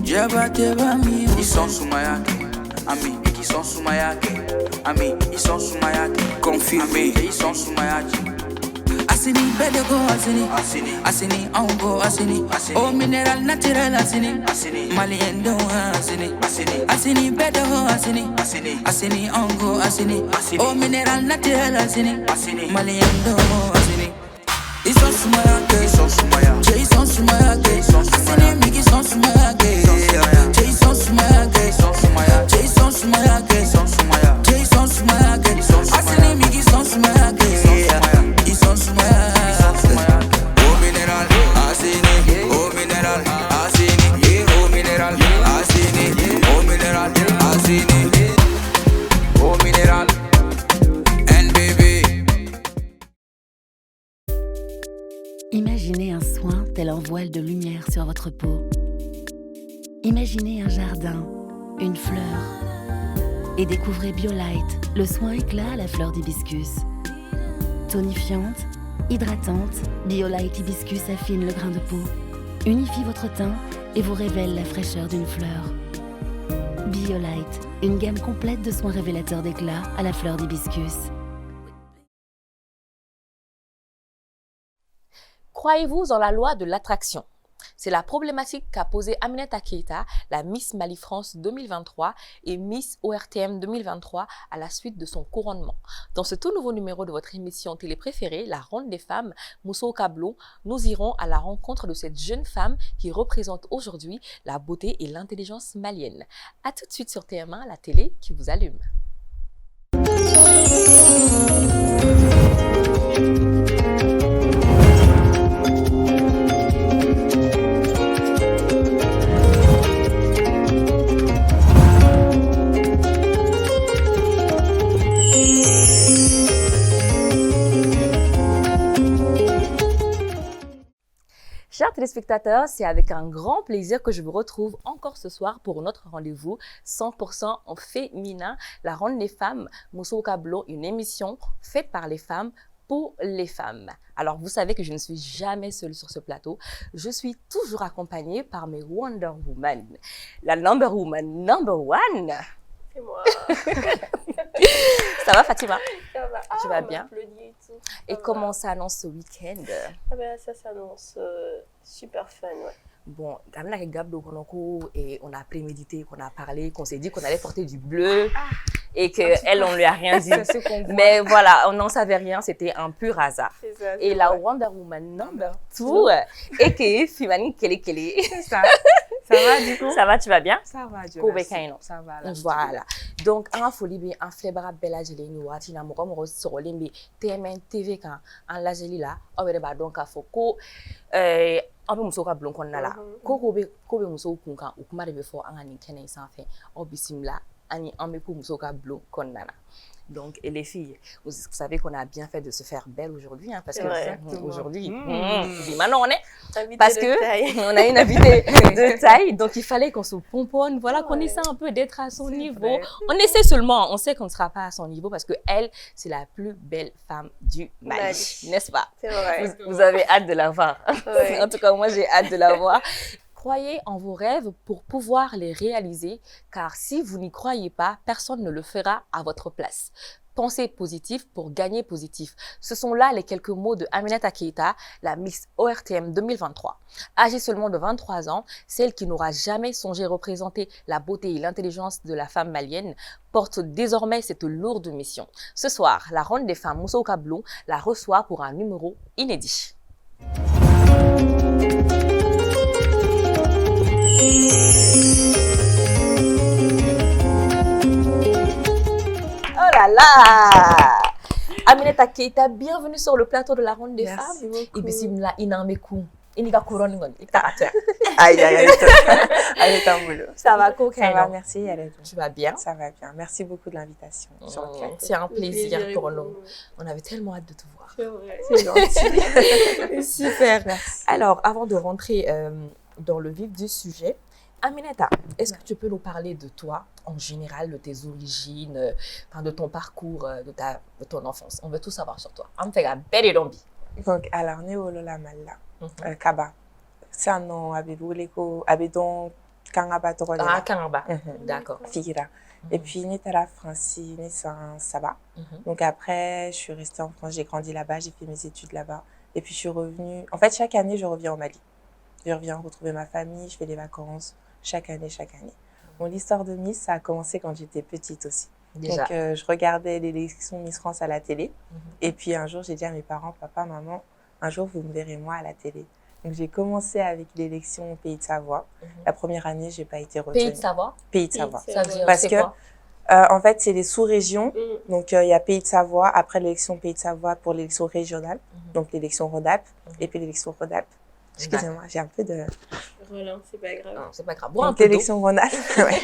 Jaba teba mi. Ils sont sous ma yake. Ami, ils sont sous ma yake. Ami, ils sont sous ma yake. Confirmé. Ils sont sous ma yake. Asini bedego asini ongo asini o mineral natural asini maliendo asini bedego asini ongo asini o mineral natural asini maliendo asini ils sont sous ma yake ils sont sous ma yake asini migi sont sous ma yake ils sont sous ma yake ils sont sous ma yake ils sont sous ma yake ils sont sous ma yake ils sont sous ma yake asini migi sont sous ma yake ils sont sous ma yake oh mineral asini oh mineral asini oh mineral asini oh mineral asini oh mineral NBB. Imaginez un soin tel un voile de lumière sur votre peau. Imaginez un jardin, une fleur. Et découvrez BioLight, le soin éclat à la fleur d'hibiscus. Tonifiante, hydratante, BioLight Hibiscus affine le grain de peau, unifie votre teint et vous révèle la fraîcheur d'une fleur. BioLight, une gamme complète de soins révélateurs d'éclat à la fleur d'hibiscus. Croyez-vous en la loi de l'attraction? C'est la problématique qu'a posée Aminata Keita, la Miss Mali France 2023 et Miss ORTM 2023 à la suite de son couronnement. Dans ce tout nouveau numéro de votre émission télé préférée, La Ronde des femmes, Mousso Kablo, nous irons à la rencontre de cette jeune femme qui représente aujourd'hui la beauté et l'intelligence malienne. A tout de suite sur TM1, la télé qui vous allume. Chers téléspectateurs, c'est avec un grand plaisir que je vous retrouve encore ce soir pour notre rendez-vous 100% en féminin, la Ronde des femmes, Mousso Kablo, une émission faite par les femmes pour les femmes. Alors, vous savez que je ne suis jamais seule sur ce plateau. Je suis toujours accompagnée par mes Wonder Woman. La number woman, number one. C'est moi. Ça va, Fatima? Ça va. Tu vas bien? Et, tout. Et comment s'annonce ce week-end? Ah ben, ça s'annonce super fun, ouais. Bon, et on a prémédité, qu'on a parlé, qu'on s'est dit qu'on allait porter du bleu et qu'elle, on lui a rien dit. Mais voilà, on n'en savait rien, c'était un pur hasard. Ça, et la Wonder Woman number 2, et que Fimani Kele. C'est ça. Ça va du coup? Ça va, tu vas bien? Ça va, Dieu merci. Ça va. Là, voilà. Donc, en folie, bien, en flébra bella gelé, nous, atina, moro, sur l'imbi, TMN TV, quand, en la gelé là, on va donc à Foko, on peut muso ka blon konna la ko be muso kunkan o kuma de be fo an ani kenen sanfɛ o bisimila ani an be ko muso ka blon konna la. Donc, et les filles, vous savez qu'on a bien fait de se faire belle aujourd'hui, hein, parce que aujourd'hui, maintenant on est, parce que on a une invitée de taille, donc il fallait qu'on se pomponne, voilà, qu'on essaie un peu d'être à son niveau. Vrai. On essaie seulement, on sait qu'on ne sera pas à son niveau parce que elle, c'est la plus belle femme du Mali, n'est-ce pas? C'est vrai. Vous avez hâte de la voir. Ouais. En tout cas, moi j'ai hâte de la voir. Croyez en vos rêves pour pouvoir les réaliser, car si vous n'y croyez pas, personne ne le fera à votre place. Pensez positif pour gagner positif. Ce sont là les quelques mots de Aminata Keita, la Miss ORTM 2023. Âgée seulement de 23 ans, celle qui n'aura jamais songé représenter la beauté et l'intelligence de la femme malienne porte désormais cette lourde mission. Ce soir, la Ronde des femmes Mousso Kablo la reçoit pour un numéro inédit. Oh là là! Aminata Keita, bienvenue sur le plateau de la Ronde des femmes. Et puis, si la inamekou, inika couronne ngon, ikata. Aïe, allez, t'en boulot. Ça va, Coco? Ça va, merci. Tu vas bien? Ça va bien. Merci beaucoup de l'invitation. C'est un plaisir pour nous. On avait tellement hâte de te voir. C'est vrai. C'est gentil. Super. Merci. Alors, avant de rentrer dans le vif du sujet, Aminata, est-ce que tu peux nous parler de toi, en général, de tes origines, de ton parcours, de ton enfance? On veut tout savoir sur toi. On fait un bel dombi. Donc, alors, né au Lola Malla, Kaba. C'est un nom, Abidou, Abidon, Kangaba Torolela. Ah, Kangaba. D'accord. Figura. Et puis, Nitala Francine, Saba. Donc après, je suis restée en France, j'ai grandi là-bas, j'ai fait mes études là-bas. Et puis, je suis revenue. En fait, chaque année, je reviens au Mali. Je reviens retrouver ma famille, je fais des vacances, chaque année. Bon, l'histoire de Miss, ça a commencé quand j'étais petite aussi. Déjà. Donc, je regardais l'élection Miss France à la télé. Et puis, un jour, j'ai dit à mes parents, papa, maman, un jour, vous me verrez moi à la télé. Donc, j'ai commencé avec l'élection au Pays de Savoie. La première année, je n'ai pas été retenue. Pays de Savoie? Pays de Savoie. Ça veut dire Parce c'est que, quoi? en fait, c'est les sous-régions. Donc, il y a Pays de Savoie, après l'élection Pays de Savoie pour l'élection régionale, donc l'élection RODAP, et puis l'élection RODAP. Excusez-moi, j'ai un peu de... Roland, c'est pas grave. Non, c'est pas grave. Donc, l'élection RODAP, ouais.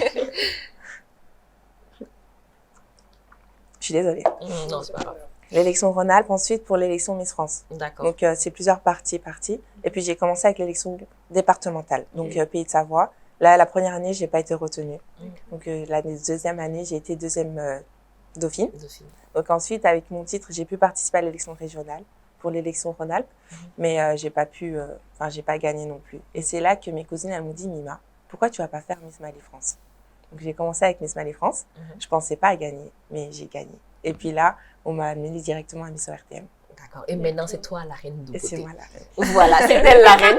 Je suis désolée. Non, c'est pas grave. L'élection Rhône-Alpes, ensuite pour l'élection Miss France. D'accord. Donc, c'est plusieurs parties. Et puis, j'ai commencé avec l'élection départementale, donc Pays de Savoie. Là, la première année, je n'ai pas été retenue. Donc, la deuxième année, j'ai été deuxième dauphine. Donc, ensuite, avec mon titre, j'ai pu participer à l'élection régionale pour l'élection Rhône-Alpes, mais j'ai pas gagné non plus. Et c'est là que mes cousines, elles m'ont dit, Mima, pourquoi tu vas pas faire Miss Mali France? Donc, j'ai commencé avec Miss Mali France. Je pensais pas à gagner, mais j'ai gagné. Et puis là, on m'a amené directement à Miss ORTM. D'accord. Et maintenant, c'est toi la reine de beauté. Et c'est moi la reine. Voilà, c'est elle la reine.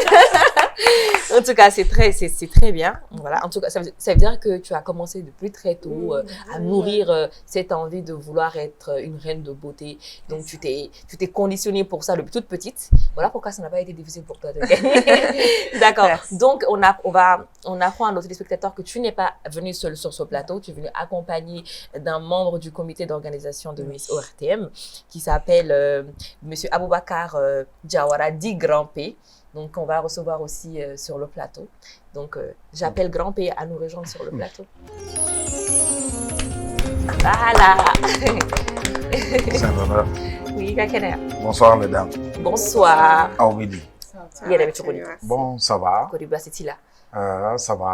En tout cas, c'est très bien. Voilà. En tout cas, ça veut dire que tu as commencé depuis très tôt à nourrir cette envie de vouloir être une reine de beauté. Donc, tu t'es conditionnée pour ça depuis toute petite. Voilà pourquoi ça n'a pas été difficile pour toi de gagner. D'accord. Donc, on apprend à nos téléspectateurs que tu n'es pas venue seule sur ce plateau. Tu es venue accompagnée d'un membre du comité d'organisation de Miss ORTM qui s'appelle Monsieur Aboubakar Diawara, dit Grand P. Donc, on va recevoir aussi sur le plateau. Donc, j'appelle Grand P à nous rejoindre sur le plateau. Voilà. C'est un honneur. Oui, Kakena. Bonsoir, mesdames. Bonsoir. Ah oui. Bon, ça va.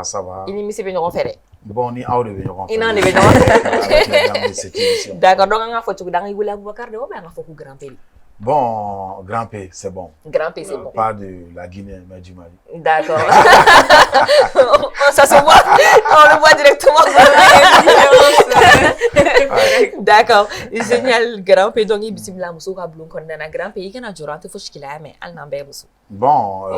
Ça va. Il est venu renfermer. Bon, ni aw de bɛ ɲɔgɔn fɛ. I n'en de bɛ ɲɔgɔn fɛ. D'accord, donc an k'a fɔ cogo di, an k'i wele Aboubacar de ou bien an k'a fɔ ko Grand P? Bon, Grand P, c'est bon. Grand P, c'est bon. Pas de la Guinée, mais du Mali. D'accord. Ça se voit, on le voit directement. D'accord. Génial, Grand P. Donc, il y a muso ka bulon kɔnɔna na Grand P, i kana jɔrɔ an tɛ fosi k'i la mais hali n'an bɛɛ ye muso. Bon,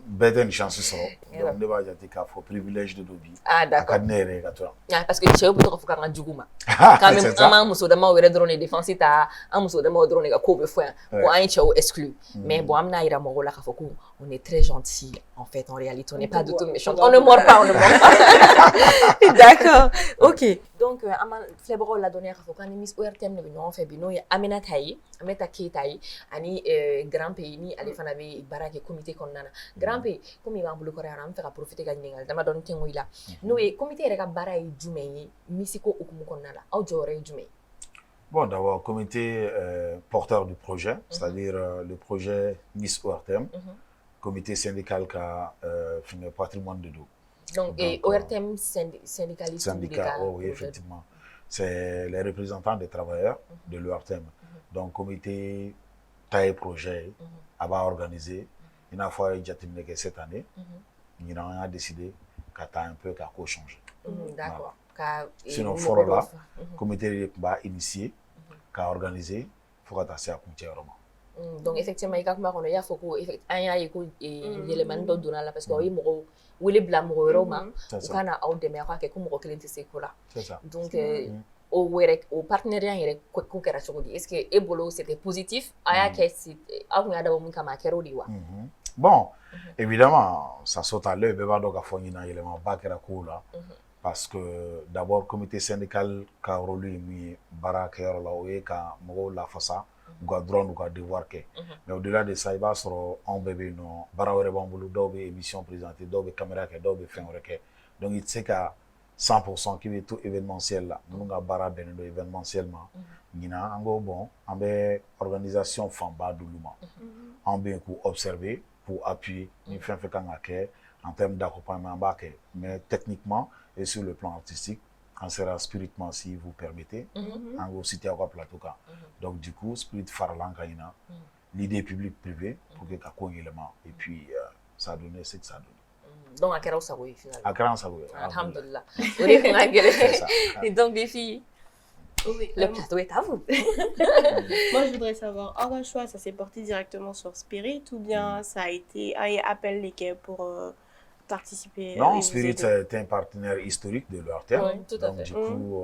bɛɛ tɛ nin chance sɔrɔ. Donc, ne b'a jate k'a fɔ privilège de dɔ bi. Ah, d'accord. A ka di ne yɛrɛ ye ka to yan. Parce que cɛw bɛ tɔgɔ fɔ k'an ka jugu ma. Quand même, an b'an muso damaw yɛrɛ dɔrɔn de défense ta, an muso damaw dɔrɔn de ka ko bɛ fɔ yan. Ko an ye cɛw exclu. Mais bon, an bɛna yira mɔgɔw la k'a fɔ ko on est très gentil. En fait, en réalité, on n'est pas du tout méchant. On ne mord pas. D'accord. Ok. Donc, Flebro l'a donné à Fokan, Miss ORTM, nous fait bino, Aminata Keita, ani Grand Pays, ni Alefanabe, Barak et comité qu'on a. Grand Pays, comme il va vous le faire, on faire profiter gagner. Dama donne tengo ila. Nous, comité rega Barak Jumei, Missiko ou Mukonala, au Jore Jumei. Bon, d'abord, comité porteur du projet, c'est-à-dire le projet Miss ORTM. Comité syndical qui a fait le patrimoine de dos. Donc ORTM syndicaliste. Syndicat, oui, effectivement. C'est les représentants des travailleurs de l'ORTM. Donc, comité taille projet, a organisé. Une fois que cette année, il a décidé qu'à un peu qu'à changer. D'accord. Sinon, fort là, comité a initié, qu'a organisé, il faut que ça soit vraiment. Donc effectivement il y a comme il y a faut que un y a élément de donner là parce que oui mo wele bla mo roma kana au de me ka ko mo client c'est quoi là. C'est ça. Donc au partenariat il ko kera chogodi est-ce que ebolo c'était positif aya que si a ya da mo kama kero diwa. Bon, évidemment ça saute à l'œil beba donc a foni na élément ba kera ko là parce que d'abord comité syndical ka rôle mi barakero là ou ka mo la fasa ou ka drone ou ka devoir que mais au-delà de ça il va sur un bébé non barawere bambulu dobe émission présentée dobe caméra que dobe fin reke donc il sait qu'à 100% qui veut tout événementiel là nous nga bara ben do événementiellement nina ango bon en be organisation famba duluma en bien pour observer pour appuyer ni fin fait kan ke en termes d'accompagnement mais techniquement et sur le plan artistique on sera spirituellement si vous permettez en gros cité à plateau cas donc du coup spirit farlang kaina l'idée publique privée pour que ka élément et puis ça a donné ce que ça donne. Donc, à quel ça oui, finalement. À Kran Sagoye. Alhamdulillah. Vous êtes pour C'est ça. Et donc, les filles, Oui, le plateau est à vous. moi, je voudrais savoir, un choix, ça s'est porté directement sur Spirit ou bien ça a été un appel l'équipe pour participer et Non, vous Spirit aider? est un partenaire historique de l'ORTM. Oui, tout à Donc, fait. du coup,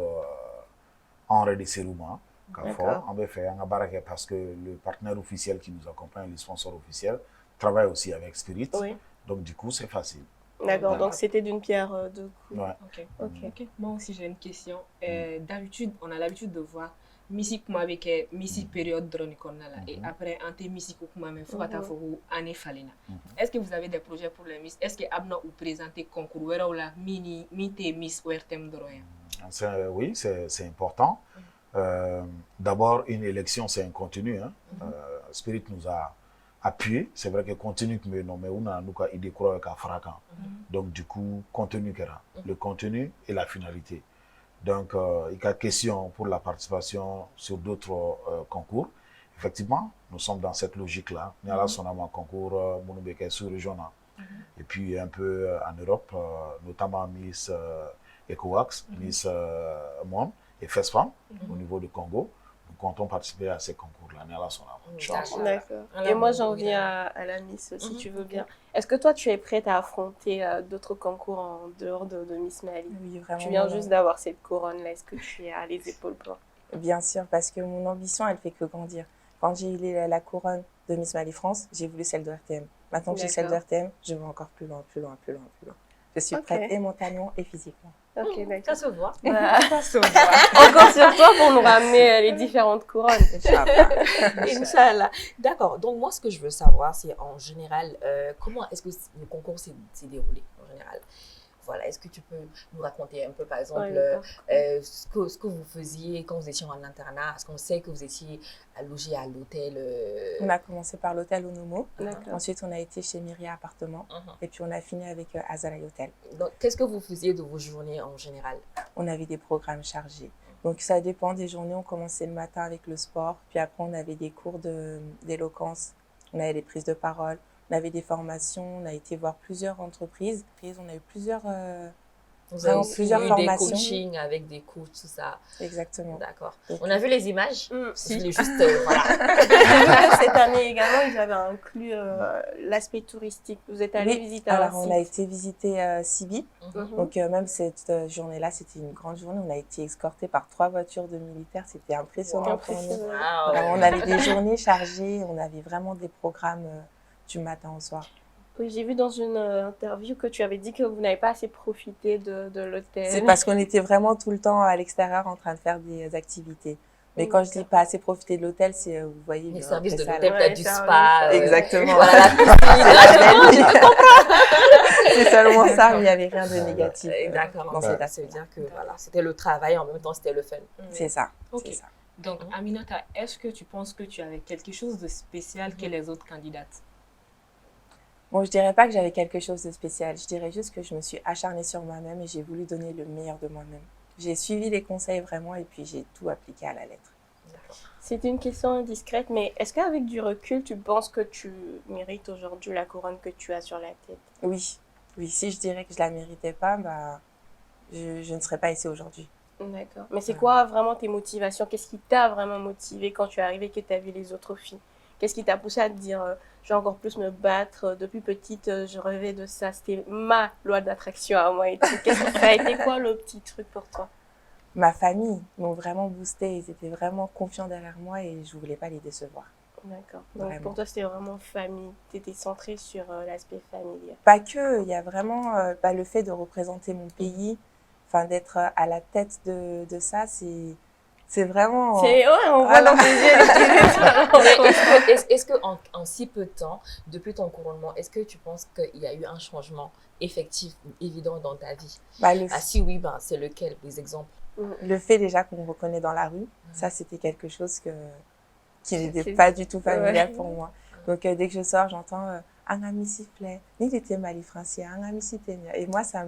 en Red Serouma, D'accord. on va faire un barake parce que le partenaire officiel qui nous accompagne, le sponsor officiel, travaille aussi avec Spirit. Oui, Donc, du coup, c'est facile. d'accord. Voilà. Donc, c'était d'une pierre deux coups. Ouais. Ok. Ok. Ok. Moi aussi, j'ai une question. D'habitude, on a l'habitude de voir musique kuma avec musique période drone là et après un thé musique kuma mais faut attendre pour année falena. Est-ce que vous avez des projets pour les miss? Est-ce que abna ou présenter concours ou la mini miss ORTM drone? Oui, c'est important. D'abord, une élection, c'est un continu. Hein. Spirit nous a appuyé. C'est vrai que continue, mais non, mais on a nous idée croire qu'à fracan. Donc, du coup, contenu le contenu et la finalité. Donc, il y a question pour la participation sur d'autres concours. Effectivement, nous sommes dans cette logique-là. Nous avons un concours sous-régional. Et puis, un peu en Europe, notamment Miss ECOWAX, Miss Monde et FESFAM au niveau du Congo. Nous comptons participer à ces concours-là. D'accord. Et moi, j'en viens à la Miss, si tu veux bien. Est-ce que toi, tu es prête à affronter d'autres concours en dehors de Miss Mali? Oui, vraiment. Tu viens juste d'avoir cette couronne-là. Est-ce que tu as les épaules pour? Bien sûr, parce que mon ambition, elle fait que grandir. Quand j'ai eu la couronne de Miss Mali France, j'ai voulu celle de RTM. Maintenant que j'ai celle de RTM, je veux encore plus loin, plus loin, plus loin, plus loin. Je suis prête et mentalement et physiquement. Ok, d'accord. Ça se voit. Ça se voit. On compte sur toi pour nous ramener les différentes couronnes. Inch'Allah. D'accord. Donc, moi, ce que je veux savoir, c'est en général, comment est-ce que le concours s'est déroulé en général? Voilà, est-ce que tu peux nous raconter un peu, par exemple, ce que vous faisiez quand vous étiez en internat? Est-ce qu'on sait que vous étiez logé à l'hôtel On a commencé par l'hôtel Onomo. D'accord. Ensuite, on a été chez Myria Appartement. Et puis, on a fini avec Azalai Hotel. Donc, qu'est-ce que vous faisiez de vos journées en général? On avait des programmes chargés. Donc, ça dépend des journées. On commençait le matin avec le sport. Puis après, on avait des cours d'éloquence. On avait des prises de parole. On avait des formations, on a été voir plusieurs entreprises. On a eu plusieurs formations. Des coachings avec des cours, tout ça. Exactement. D'accord. Donc, on a vu les images. Si. Je voulais juste, voilà. Cette année également, ils avaient inclus l'aspect touristique. Vous êtes allé visiter alors, un on site. a été visiter Sibi. Donc, même cette journée-là, c'était une grande journée. On a été escortés par 3 voitures de militaires. C'était impressionnant pour nous. Wow. Alors, on avait des journées chargées. On avait vraiment des programmes du matin au soir. Oui, j'ai vu dans une interview que tu avais dit que vous n'avez pas assez profité de l'hôtel. C'est parce qu'on était vraiment tout le temps à l'extérieur en train de faire des activités. Mais quand je dis pas assez profiter de l'hôtel, c'est, vous voyez, les services de ça, l'hôtel, là. peut-être du spa. Exactement. Voilà, la piscine, je comprends. C'est seulement ça, mais il n'y avait rien de négatif. D'accord, dans cet ça veut dire que voilà, c'était le travail, en même temps c'était le fun. C'est ça. Ok. C'est ça. Donc, Aminata, est-ce que tu penses que tu avais quelque chose de spécial que les autres candidates? Bon, je dirais pas que j'avais quelque chose de spécial. Je dirais juste que je me suis acharnée sur moi-même et j'ai voulu donner le meilleur de moi-même. J'ai suivi les conseils vraiment et puis j'ai tout appliqué à la lettre. C'est une question indiscrète, mais est-ce qu'avec du recul, tu penses que tu mérites aujourd'hui la couronne que tu as sur la tête? Oui. Oui, si je dirais que je la méritais pas, bah, je ne serais pas ici aujourd'hui. D'accord. Mais c'est quoi vraiment tes motivations? Qu'est-ce qui t'a vraiment motivé quand tu es arrivée et que tu as vu les autres filles? Qu'est-ce qui t'a poussé à te dire je vais encore plus me battre? Depuis petite, je rêvais de ça. C'était ma loi d'attraction à moi. Et tout. Ça a été quoi le petit truc pour toi? Ma famille m'ont vraiment boosté. Ils étaient vraiment confiants derrière moi et je ne voulais pas les décevoir. D'accord. Donc Vraiment. pour toi, c'était vraiment famille. Tu étais centrée sur l'aspect familial. Pas que, il y a vraiment le fait de représenter mon pays, enfin d'être à la tête de ça, c'est vraiment... Ouais, on voit dans tes yeux. Est-ce que en si peu de temps, depuis ton couronnement, est-ce que tu penses qu'il y a eu un changement effectif ou évident dans ta vie? Si oui, c'est lequel, des exemples? Le fait déjà qu'on me reconnaît dans la rue, ça c'était quelque chose qui n'était pas du tout familial pour moi. Donc dès que je sors, j'entends un ami sifflet, ni t'étais Mali français, un ami sifflet. Et moi ça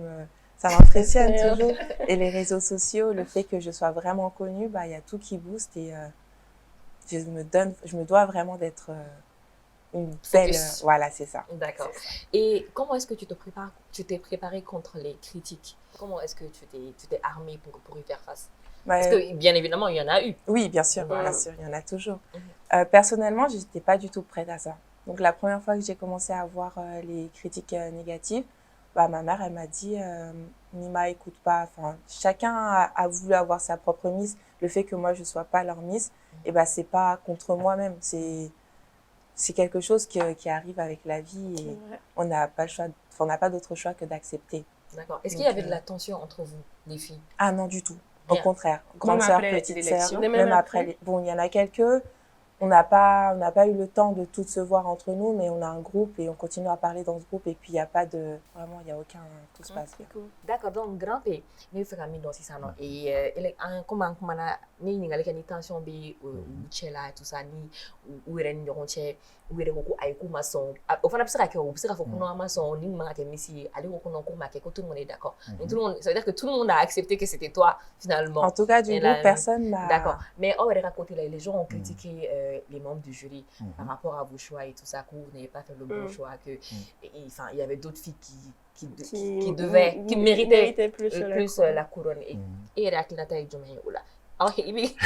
m'impressionne toujours. Et les réseaux sociaux, le fait que je sois vraiment connue, il y a tout qui booste et je me dois vraiment d'être une belle... Focus. voilà, c'est ça. D'accord. Et comment est-ce que tu t'es préparé contre les critiques? Comment est-ce que tu t'es armé pour y faire face? Parce que bien évidemment, il y en a eu. Oui, bien sûr, Voilà. bien sûr, il y en a toujours. Personnellement, je n'étais pas du tout prête à ça. Donc, la première fois que j'ai commencé à voir les critiques négatives, bah, ma mère, elle m'a dit Nima, écoute pas. Enfin, chacun a voulu avoir sa propre Miss. Le fait que moi, je ne sois pas leur Miss, et bah, c'est pas contre moi-même. C'est quelque chose qui arrive avec la vie et on n'a pas le choix, on n'a pas d'autre choix que d'accepter. D'accord. Est-ce qu'il y avait de la tension entre vous, les filles? Ah non, du tout. Rien. Au contraire. Grande sœur, petite sœur, Même même après. après. Bon, il y en a quelques. On n'a pas eu le temps de toutes se voir entre nous, mais on a un groupe et on continue à parler dans ce groupe. Et puis, il n'y a pas de... Vraiment, il n'y a aucun... Tout se passe bien. D'accord, donc grand P, nous faisons mis dans ça, non? Et comment ni ni tension bi ou là et tout ça ni ou ren ñoron che ou ren ko ay ko maçon au fana psika ke ou psika faut qu'on a maçon ni ma ke misi aller ko non ko ma ke tout le monde est d'accord. Donc tout le monde, ça veut dire que tout le monde a accepté que c'était toi finalement. En tout cas, du groupe, personne n'a... D'accord. Mais on va raconter là, les gens ont critiqué les membres du jury par rapport à vos choix et tout ça, que vous n'avez pas fait le bon choix, que enfin il y avait d'autres filles qui méritaient plus la couronne et la clinata et Jomé ou là. Alors il y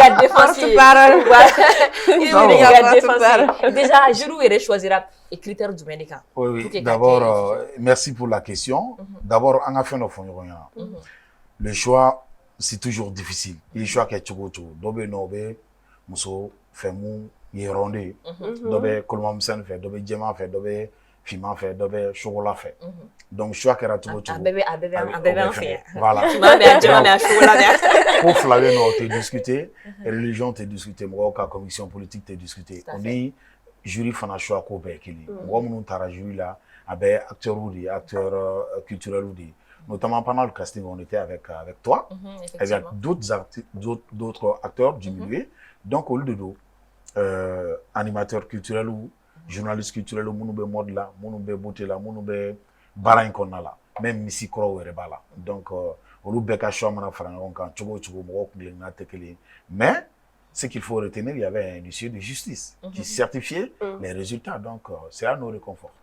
a défensif. Déjà jury et choisira et critères du médical. Oui, d'abord merci pour la question. D'abord on a fait nos fonds. Le choix c'est toujours difficile. Le choix qui est tout dobe nobe muso femu yeronde dobe kolmamsen fait dobe djema fait dobe fima fait dobe chocolat fait. Donc choix qui est tout bébé en fait. Voilà. Pour Flavien on te discuter, religion te discuter, moi ka commission politique te discuter. On dit jury fana choix ko be kili. Moi mon tara jury là avec acteurs culturels ou des notamment pendant le casting, on était avec toi, avec d'autres acteurs du milieu. Donc, au lieu de animateurs culturels ou journalistes culturels, ou mode là, beauté là, barain qu'on a là, même Missy Crow et là. Donc, au lieu de choix, on a fait mais ce qu'il faut retenir, il y avait un huissier de justice qui certifiait les résultats. Donc, c'est à nous réconforter.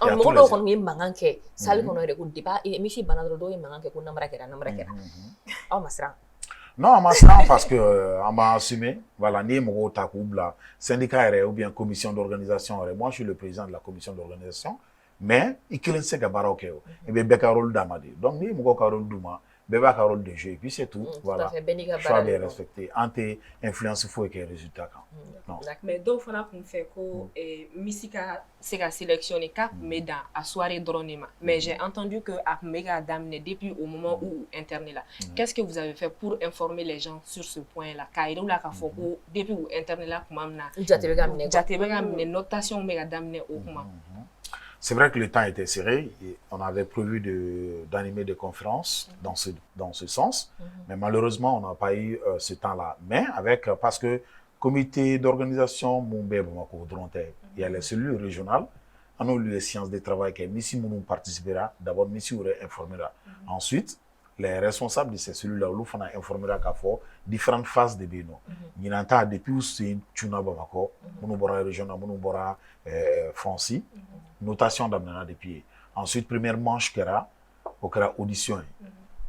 On mɔgɔ dɔw kɔni ye mankan kɛ salle kɔnɔ yɛrɛ ko débat émission bana dɔrɔn dɔw ye mankan kɛ ko namara kɛra aw ma siran. Non, on m'a siran parce que on m'a assumé. Voilà, ni mɔgɔw ta k'u bila syndicat yɛrɛ ou bien commission d'organisation yɛrɛ. Moi, je suis le président de la commission d'organisation, mais i kelen tɛ se ka baaraw kɛ o. I bɛ bɛɛ ka rôle d'a ma de. Donc ni mɔgɔw ka rôle d'u ma, bɛɛ b'a ka rôle de jouer et puis c'est tout. Voilà. Choix bɛ respecté. An tɛ influence foyi kɛ résultat kan. Non. Mais dɔw fana kun fɛ ko Missy ka se ka sélectionner k'a kun bɛ dan a soirée dɔrɔn de ma. Mais j'ai entendu que a kun bɛ ka daminɛ depuis au moment où internet là. Qu'est-ce que vous avez fait pour informer les gens sur ce point là? K'a yira u la k'a fɔ ko depuis au internet là kuma min na jate bɛ ka minɛ notation bɛ ka daminɛ o kuma. C'est vrai que le temps était serré. Et on avait prévu d'animer des conférences dans ce sens. Mais malheureusement, on n'a pas eu ce temps-là. Mais parce que comité d'organisation, il y a les cellules régionales. On a eu les séances de travail que Missy Mounou participera. D'abord, Missy aurait informera. Ensuite, les responsables de ces cellules-là, on informera qu'à fort différentes phases de Beno. Il y a depuis où c'est Tuna Bamako, Mounobora régional, Mounobora Franci, notation d'amener des pieds. Ensuite, première manche qui era audition.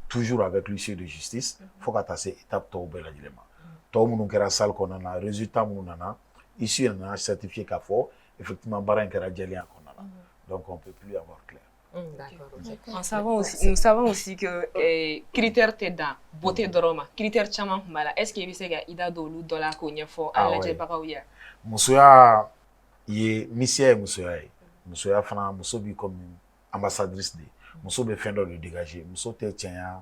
Toujours avec l'huissier de justice, il faut qu'à cette étape, tout le monde. Tout le monde qui a salle qu'on a, résultat qu'on a, ici on a certifié qu'à fort, effectivement, barin qui a déjà qu'on a. Donc on ne peut plus avoir clair. Nous savons aussi que critères t'es dans beauté drama, critères chaman mala. Est-ce que vous savez ida dolu dola konya fo à la jebakawia? Musoya ye missia musoya fana musobi comme ambassadrice de musobe fendo de dégager musote tiens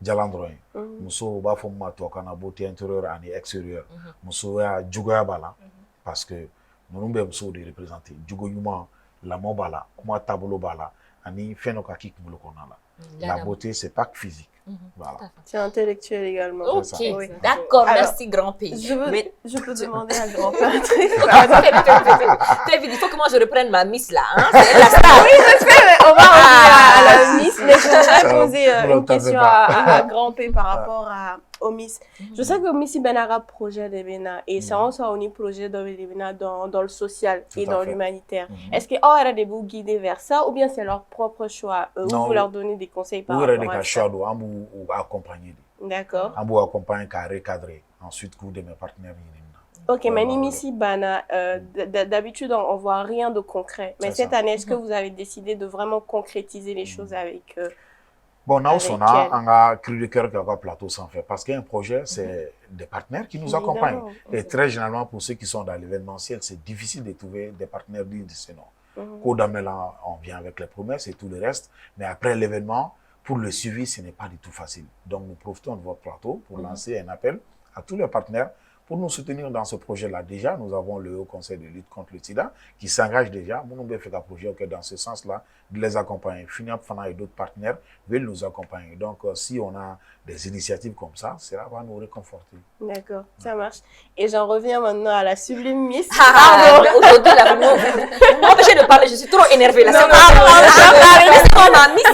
jalandroin muso ba fo ma to kana beauté intérieure et extérieure musoya jugoya bala parce que nous be muso de représenter jugoyuma la mobala kuma tableau bala ani feno ka kik mulo konala La beauté, c'est pas que physique. Voilà. C'est intellectuel également. Ok, ça. Oui. d'accord, Alors, merci grand pays. Je peux demander à grand père un truc. Très vite, il faut que moi je reprenne ma miss là. Hein? C'est elle la star. On va revenir à la Ah. Miss, mais je voudrais Ça, poser vous une l'entendez question pas. à Grand P par rapport au Miss. Je sais que Miss Benara projet de Bena et c'est aussi un projet de Bena dans le social Tout et à dans fait. l'humanitaire. Est-ce qu'ils auraient des vous guider vers ça ou bien c'est leur propre choix ou Non, vous leur donnez des conseils par Vous rapport avez à des ça? choix d'ou accompagner. D'accord. On accompagner qu'à recadrer. Ensuite, coup de mes partenaires. Ok, Ouais, mais ouais, Miss Bana, d'habitude on voit rien de concret. Mais C'est cette ça. année, est-ce que vous avez décidé de vraiment concrétiser les choses avec Bon, nous, Avec on elle. a cru de cœur qu'il y a un plateau sans faire. Parce qu'un projet, c'est des partenaires qui nous accompagnent. Évidemment. Et très généralement, pour ceux qui sont dans l'événementiel, c'est difficile de trouver des partenaires dignes de ce nom. Mhm. Kodamela, on vient avec les promesses et tout le reste. Mais après l'événement, pour le suivi, ce n'est pas du tout facile. Donc, nous profitons de votre plateau pour lancer un appel à tous les partenaires pour nous soutenir dans ce projet-là. Déjà, nous avons le Haut Conseil de lutte contre le sida qui s'engage déjà. Nous avons fait un projet dans ce sens-là, de les accompagner. FINAP, FANA et d'autres partenaires veulent nous accompagner. Donc, si on a des initiatives comme ça, cela va nous réconforter. D'accord, ça marche. Et j'en reviens maintenant à la sublime Miss. Ah, aujourd'hui, là, vraiment, vous m'empêchez de parler, je suis trop énervée là. C'est laissez-moi ma miss.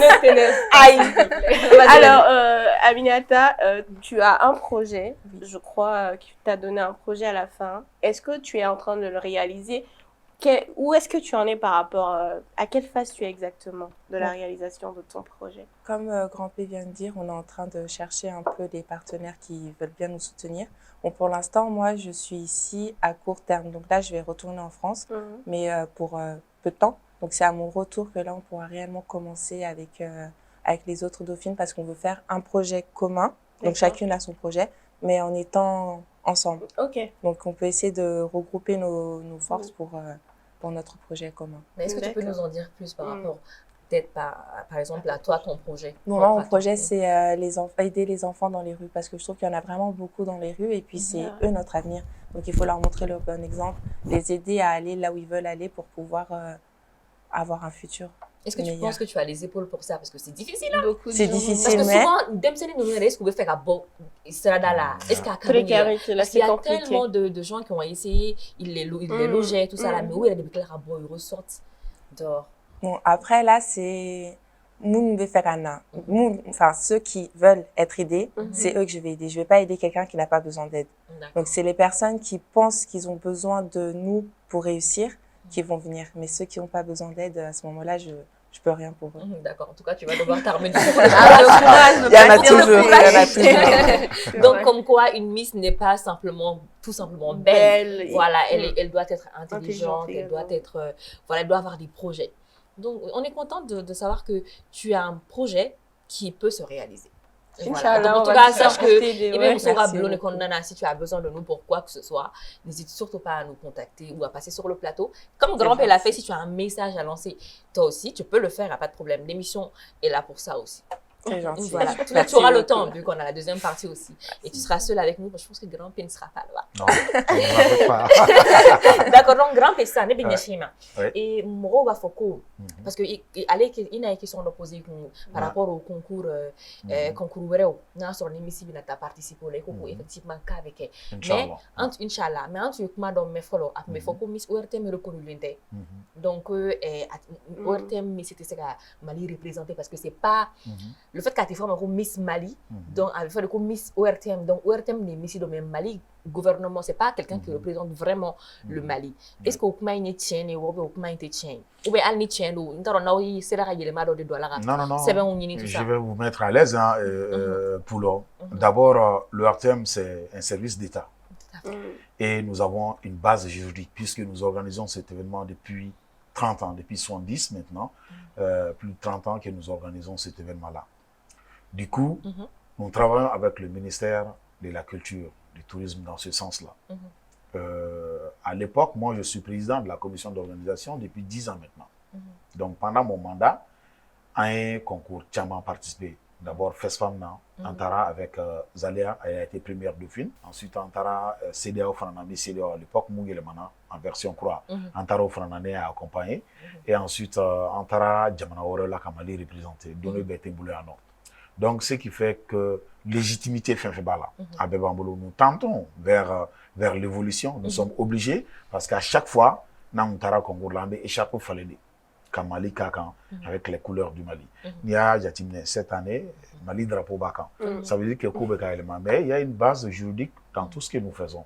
Aïe. Alors, Aminata, tu as un projet, je crois que tu t'as donné un projet à la fin. Est-ce que tu es en train de le réaliser? Où est-ce que tu en es par rapport à quelle phase tu es exactement de la réalisation de ton projet? Comme Grand P vient de dire, on est en train de chercher un peu des partenaires qui veulent bien nous soutenir. Bon, pour l'instant, moi, je suis ici à court terme. Donc là, je vais retourner en France, mais pour peu de temps. Donc c'est à mon retour que là, on pourra réellement commencer avec les autres dauphines parce qu'on veut faire un projet commun. Donc chacune a son projet, mais en étant ensemble. Ok. Donc on peut essayer de regrouper nos forces pour notre projet commun. Mais est-ce que tu peux nous en dire plus par rapport, peut-être par exemple, à toi, ton projet? Bon, moi, mon projet, c'est aider les enfants dans les rues parce que je trouve qu'il y en a vraiment beaucoup dans les rues et puis c'est eux notre avenir. Donc il faut leur montrer le bon exemple, les aider à aller là où ils veulent aller pour pouvoir avoir un futur. Est-ce que tu penses que tu as les épaules pour ça? Parce que c'est difficile. C'est Parce difficile, que mais souvent, Demseni nous dit qu'on veut faire un bon Israël là. Est-ce qu'il y a précarité, là, Parce qu'il y c'est a compliqué. tellement de gens qui ont essayé, ils les logeaient, tout ça là. Mais où il y a des béclés à boire, ils ressortent dehors. bon, après là, c'est nous devons faire un enfin ceux qui veulent être aidés, c'est eux que je vais aider. Je vais pas aider quelqu'un qui n'a pas besoin d'aide. Donc c'est les personnes qui pensent qu'ils ont besoin de nous pour réussir qui vont venir. Mais ceux qui n'ont pas besoin d'aide, à ce moment-là, je peux rien pour eux. D'accord. En tout cas, tu vas devoir t'armer du Il y en a toujours, il y en a toujours. Donc, comme quoi, une Miss n'est pas simplement, tout simplement belle. Voilà, elle doit être intelligente, elle doit être, voilà, elle doit avoir des projets. Donc, on est content de savoir que tu as un projet qui peut se réaliser. Voilà. Donc, en tout cas, sache que si tu as besoin de nous pour quoi que ce soit, n'hésite surtout pas à nous contacter ou à passer sur le plateau. Comme Grand-Père l'a fait, si tu as un message à lancer, toi aussi, tu peux le faire, il n'y a pas de problème. L'émission est là pour ça aussi. C'est gentil. Voilà. Tu auras le temps, vu qu'on a la deuxième partie aussi. Et tu seras seule avec nous. Je pense que Grand-Père ne sera pas là. Non, pas. D'accord, donc Grand-Père, ça n'est pas schéma. Ouais. Et Moro va faut parce que il y a une question posée par rapport au concours concours na sur l'émission bi na ta participer au concours effectivement qu'avec mais inchallah mais tu kuma do me follow up me faut que Miss ORTM reconnu l'inte donc ORTM Miss c'était ça Mali représenté parce que c'est pas le fait qu'elle forme comme Miss Mali donc avec fait comme Miss ORTM donc ORTM n'est Miss de même Mali gouvernement c'est pas quelqu'un qui représente vraiment le Mali est-ce que kuma ni tien ou kuma inte tien ou bien al ni tien ou ndaro na yi sera ga yelema do de dollars non c'est bien on y tout ça je vais vous mettre à l'aise hein, Poulo. D'abord le ORTM c'est un service d'État et nous avons une base juridique puisque nous organisons cet événement depuis 30 ans, depuis 70 maintenant, plus de 30 ans que nous organisons cet événement-là. Du coup, nous travaillons avec le ministère de la Culture, du Tourisme dans ce sens-là. À l'époque, moi, je suis président de la commission d'organisation depuis 10 ans maintenant. Donc, pendant mon mandat, à un concours, Tchaman participé. D'abord, FESFAM, Antara avec Zalia, elle a été première dauphine. Ensuite, Antara, CDAO, Franami, CDAO à l'époque, Mougelemana, en version croix. Antara, Franane a accompagné. Et ensuite, Antara, Djamana Orela, Kamali représenté. Donné Bete Boulé à Nord. Donc, ce qui fait que légitimité fait là. À Bebambolo, nous tentons vers l'évolution. Nous sommes obligés parce qu'à chaque fois, dans Antara, Congolande, échappe au Faledi. Mali Kakan, avec les couleurs du Mali. Il y a cette année, Mali drapeau Bakan. Ça veut dire que Koubeka élément. Mais il y a une base juridique dans tout ce que nous faisons.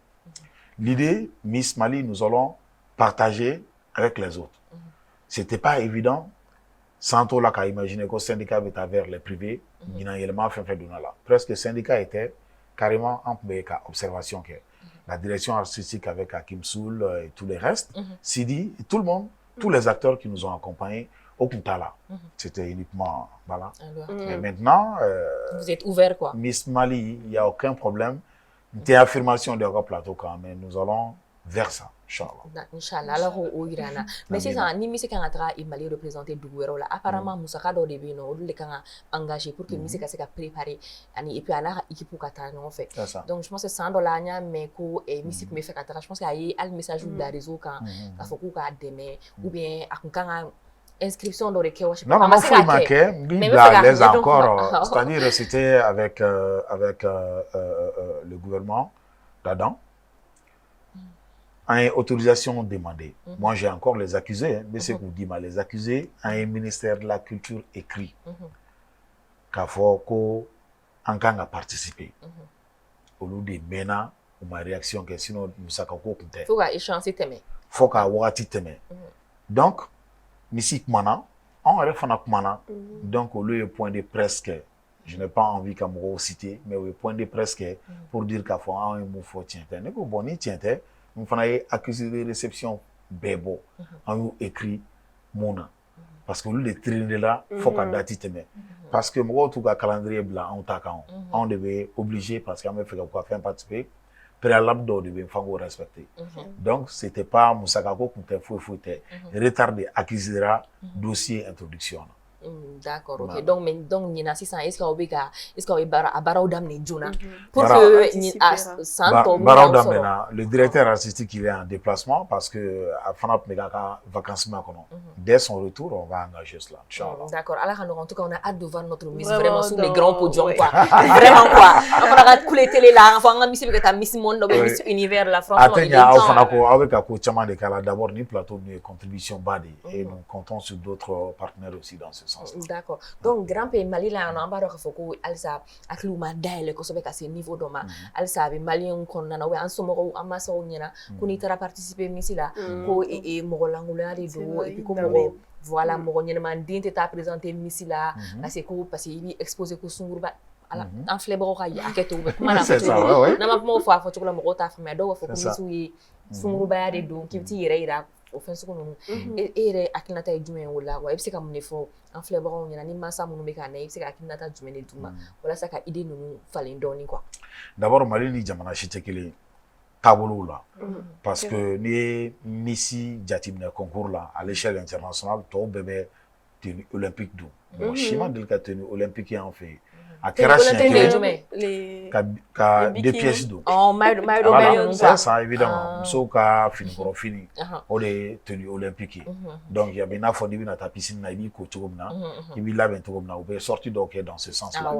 L'idée, Miss Mali, nous allons partager avec les autres. C'était pas évident. Sans tout là, qu'à imaginer que le syndicat était vers les privés, il y a un élément fait de là. Presque le syndicat était carrément en observation. La direction artistique avec Hakim Soul et tous les restes, Sidi, et tout le monde, tous les acteurs qui nous ont accompagnés au Kuntala. C'était uniquement, voilà. Mais maintenant, vous êtes ouvert quoi. Miss Mali, il n'y a aucun problème. Une affirmation de leur plateau quand même, nous allons vers ça, Inch'Allah. Inch'Allah, alors au Irana. Mais c'est ça, ni Miss Kanatra et Mali représenté Douguero là. Apparemment, Moussaka do début, non, les Kanga engagé pour que Miss Kaseka préparer, et puis Anna, équipe pour Katana en fait. Donc je pense que $100, mais et Miss me fait Katara, je pense qu'il y a un message de la réseau quand il faut qu'on a demain, ou bien à Kanga. Inscription dans les cas, je sais pas. Non, il faut manquer, les encore. C'est-à-dire, c'était avec le gouvernement d'Adam. Une autorisation demandée. Moi, j'ai encore les accusés, mais c'est vous dit, les accusés, un ministère de la Culture écrit qu'il faut qu'on a participé. Au lieu de maintenant, ma réaction, que sinon, nous savons qu'on peut. Il faut échanger tes mains. Il faut qu'on ait tes mains. Donc, Missy Kumana, on a fait Kumana. Donc, au lieu de point de presse, je n'ai pas envie qu'à me citer, mais au point de presse pour dire qu'il faut un mot fort tient. Ne peut pas ni tient. Nous avons accusé de réception bébo. On a écrit Mona. Parce que le traîner là, il faut qu'on date tes mains. Parce que moi, tout le calendrier blanc, on devait obliger, parce qu'on a fait quoi faire participer. Préalable de Fango respecter. Donc, ce n'était pas Moussakako qui était fou, retardé, acquisira, dossier, introduction. D'accord, ok. Donc, Nina, est-ce qu'on est à Baroudam Nidjuna pour que Baroudam, le directeur artistique, il est en déplacement parce que à Fanap Megaka, vacances, dès son retour, on va engager cela. D'accord. Alors, en tout cas, on a hâte de voir notre Miss vraiment sur les grands podiums, quoi. Vraiment, quoi. On va couler télé là, on va Miss Miss Monde, Miss Univers, la France. D'abord, ni plateau, ni contribution badi. Et nous comptons sur d'autres partenaires aussi dans ce sens. D'accord. Donc, grand pays Mali là, on a embarqué au Foko, Alsa, à Klouma, Daïle, qu'on soit à ce niveau d'homme. Alsa, avec Malien, qu'on a, en somme, en masse, on y a, qu'on y a participé, mais là, qu'on est Morolangula, et puis qu'on voilà, Moronien, d'int à présenter, Missi là, parce qu'il est exposé que son groupe. En flébro il y a quelque chose. C'est ça, ouais. Non, mais fois, faut que le mot t'a fait, mais d'où faut que son groupe a des dons qui tire offense ko et akinata jumen wala wa ibse kam ne fo en flébro on ni massa munu be kana ibse akinata jumen ne duma wala saka idée nunu falen doni quoi. D'abord Mali ni jamana chitekele tabolo là parce que ni Messi jatimna concours là à l'échelle internationale to bébé tenue olympique do bon chima de la tenue olympique en fait à Kérachien les deux pièces d'eau. Oh, c'est ça, évidemment. Soka fini pour fini. On est tenu olympique. Donc, il y a bien fond de ta piscine, il y a coachomna, il y a bien tourna, on est sorti donc dans ce sens-là.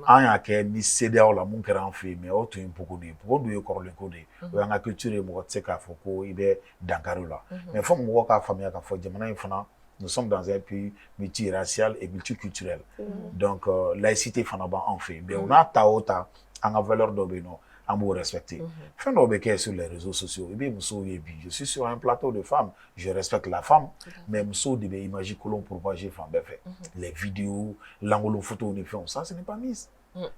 En y a que ni CDAO la mon cœur en fait, mais autre un peu connu. Pour nous, encore le code. On a culture et moi, c'est qu'à Foko, il est dans Carola. Mais faut me voir qu'à famille, qu'à Foko, nous sommes dans un pays multiracial et multiculturel. Donc, laïcité, en fait. Mais on a taota, on a valeur d'obéno, on doit respecter. Fin d'obéquer sur les réseaux sociaux. Je suis sur un plateau de femmes, je respecte la femme, mais je devais imaginer que l'on propage les vidéos, l'angle photo, ça, ce n'est pas mis.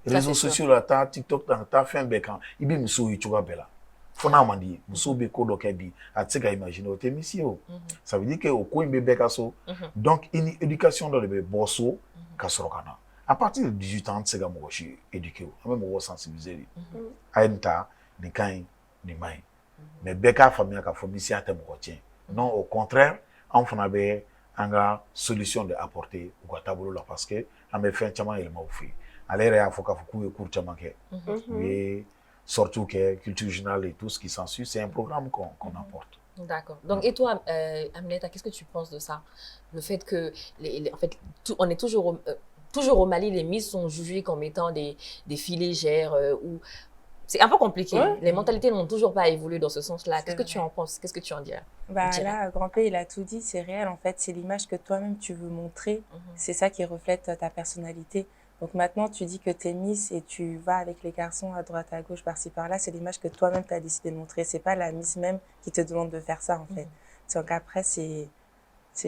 Les réseaux sociaux, là, TikTok, t'as fait un bécan, il me souille, tu vois, bella. Fonamandi, musobe kodo kebi, atsika imaginer au témisio. Ça veut dire que au coin bébé kaso. Donc une éducation dans le bosso kasorokana. À partir de 18 ans, c'est comme je suis éduqué, même on sensibiliser. Aïnta, ni kain, ni mai. Mais beka famille ka famille si atem ko tien. Non, au contraire, on fona be anga solution de apporter ou ka tabolo la parce que an bɛ fɛn caman yɛlɛma u fɛ yen ale yɛrɛ y'a fɔ k'a fɔ k'u ye cours caman kɛ u ye sorties kɛ culture générale et tout ce qui s'ensuit c'est un programme qu'on apporte. D'accord. Donc, et toi, Aminata, qu'est-ce que tu penses de ça? Le fait que, en fait, on est toujours au Mali, les Miss sont jugées comme étant des filles légères ou c'est un peu compliqué. Ouais. Les mentalités n'ont toujours pas évolué dans ce sens-là. Qu'est-ce que tu en penses? Qu'est-ce que tu en dirais? Là, Grand P, il a tout dit, c'est réel. En fait, c'est l'image que toi-même tu veux montrer. C'est ça qui reflète ta personnalité. Donc maintenant, tu dis que tu es Miss et tu vas avec les garçons à droite, à gauche, par-ci, par-là. C'est l'image que toi-même tu as décidé de montrer. C'est pas la Miss même qui te demande de faire ça, en fait. Donc après, c'est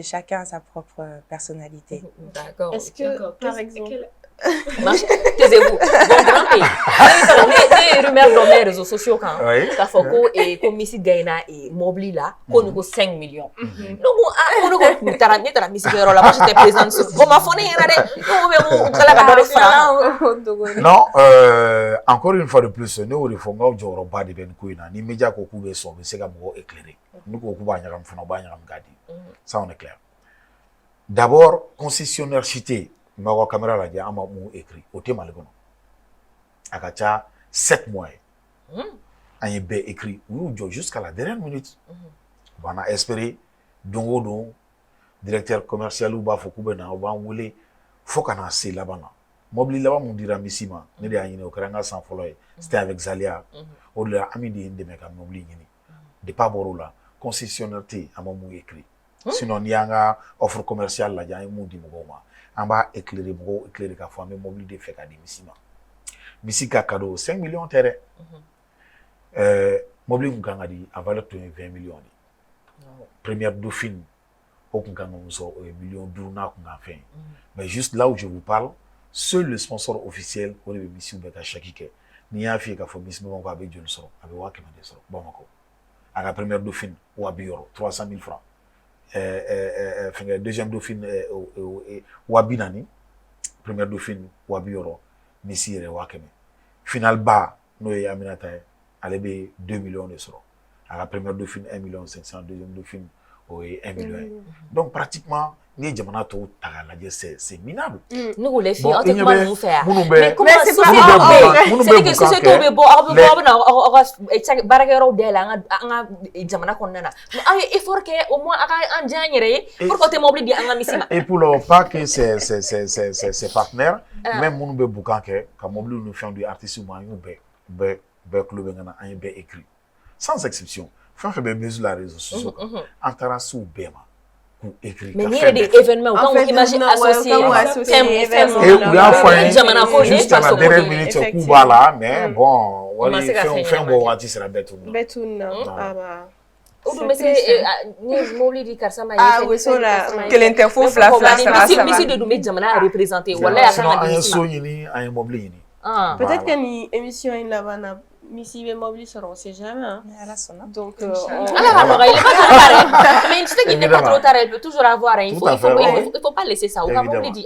chacun sa propre personnalité. D'accord. Est-ce que, par exemple... Taisez-vous. Bon, Grand P. Les rumeurs dans les réseaux sociaux, quand Kafoko et comme Missy Gaina et Mobli là, qu'on nous 5 millions. Donc, on nous t'as la Missy Gaina là, moi j'étais présente sur. Bon, ma phone est non, encore une fois de plus, nous on refond au Joro pas de Ben Kouina, ni médias qu'on couvre son, mais c'est comme éclairé. Nous qu'on couvre un fond, on gadi. Ça on est clair. D'abord, concessionnaire cité. Ma caméra là, j'ai écrit au thème malgré Akacha 7 mois. On y a écrit jusqu'à la dernière minute. On a espéré donc directeur commercial ou bas faut qu'on on va voler faut qu'on a assez là-bas. Mobili là-bas mon dira missima. Ne de ayine au Karanga sans follow. C'était avec Zalia. Au delà ami de mec à Mobili ni. De pas boro là concessionnaire té à mon écrit. Sinon il y a un offre commerciale là, il y a un mot dit moi. On va éclairer qu'à fois mais mobile de fait qu'à des Missi cadeau 5 millions terre mobile mukanga di a valeur de 20 millions première dauphine au kanga so million d'una kunga fin mais juste là où je vous parle seul le sponsor officiel pour les missions beta shakike ni a fait qu'à fois Miss on va avec Johnson avec wa kema de so bomako à la première dauphine ou à bioro 300 000 francs deuxième dauphine Wabinani, première dauphine Wabioro, Missi et Wakeme. Final bas, nous et Aminata, elle est 2 millions de euros. À la première dauphine, 1 million 500, deuxième dauphine, 1 million. Donc pratiquement, les Jamanato, c'est minable. Nous, les filles, on te nous faire. Mais comment c'est que si c'est tombé bon, on va baragero de la Jamana Konana. Il faut qu'au moins un diagnostic pour que tu m'oublies bien Missima. Et pour le pas que c'est partenaire, même mon be boucanque, quand m'oublie nous fait du artiste ou man be club un écrit. Sans exception. Fin fait des mesures la réseaux sociaux. Antara sous bema. Mais il y a des événements quand on imagine associer juste à la dernière minute au Cuba là mais bon on fait un bon artiste la bête mais c'est ni mobile di karsa ma oui ça là que l'interfo fla ça Missy de Doumé Jamana représenter wala un son ni un mobile ni peut-être que ni émission in là-bas Missy et Mobili seront, on sait jamais. Hein. Donc, il est pas trop tard. Mais tu sais qu'il n'est pas trop tard, elle peut toujours avoir. Il faut pas laisser ça. On va Mobili dire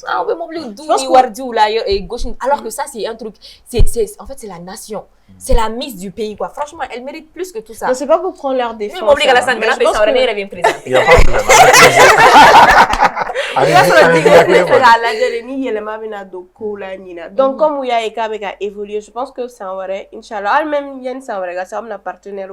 ah oui, Mobili d'où Wardi ou là et gauche. Alors que ça, c'est un truc. En fait, c'est la nation. C'est la Miss du pays, quoi. Franchement, elle mérite plus que tout ça. Non, c'est pas pour prendre leur défense. Mobili à la santé, ça aurait bien revient présent. Il n'y a pas de problème. Donc, comme il y a évolué, je pense que c'est un vrai, Inch'Allah, même Yann, c'est un vrai, c'est un partenaire.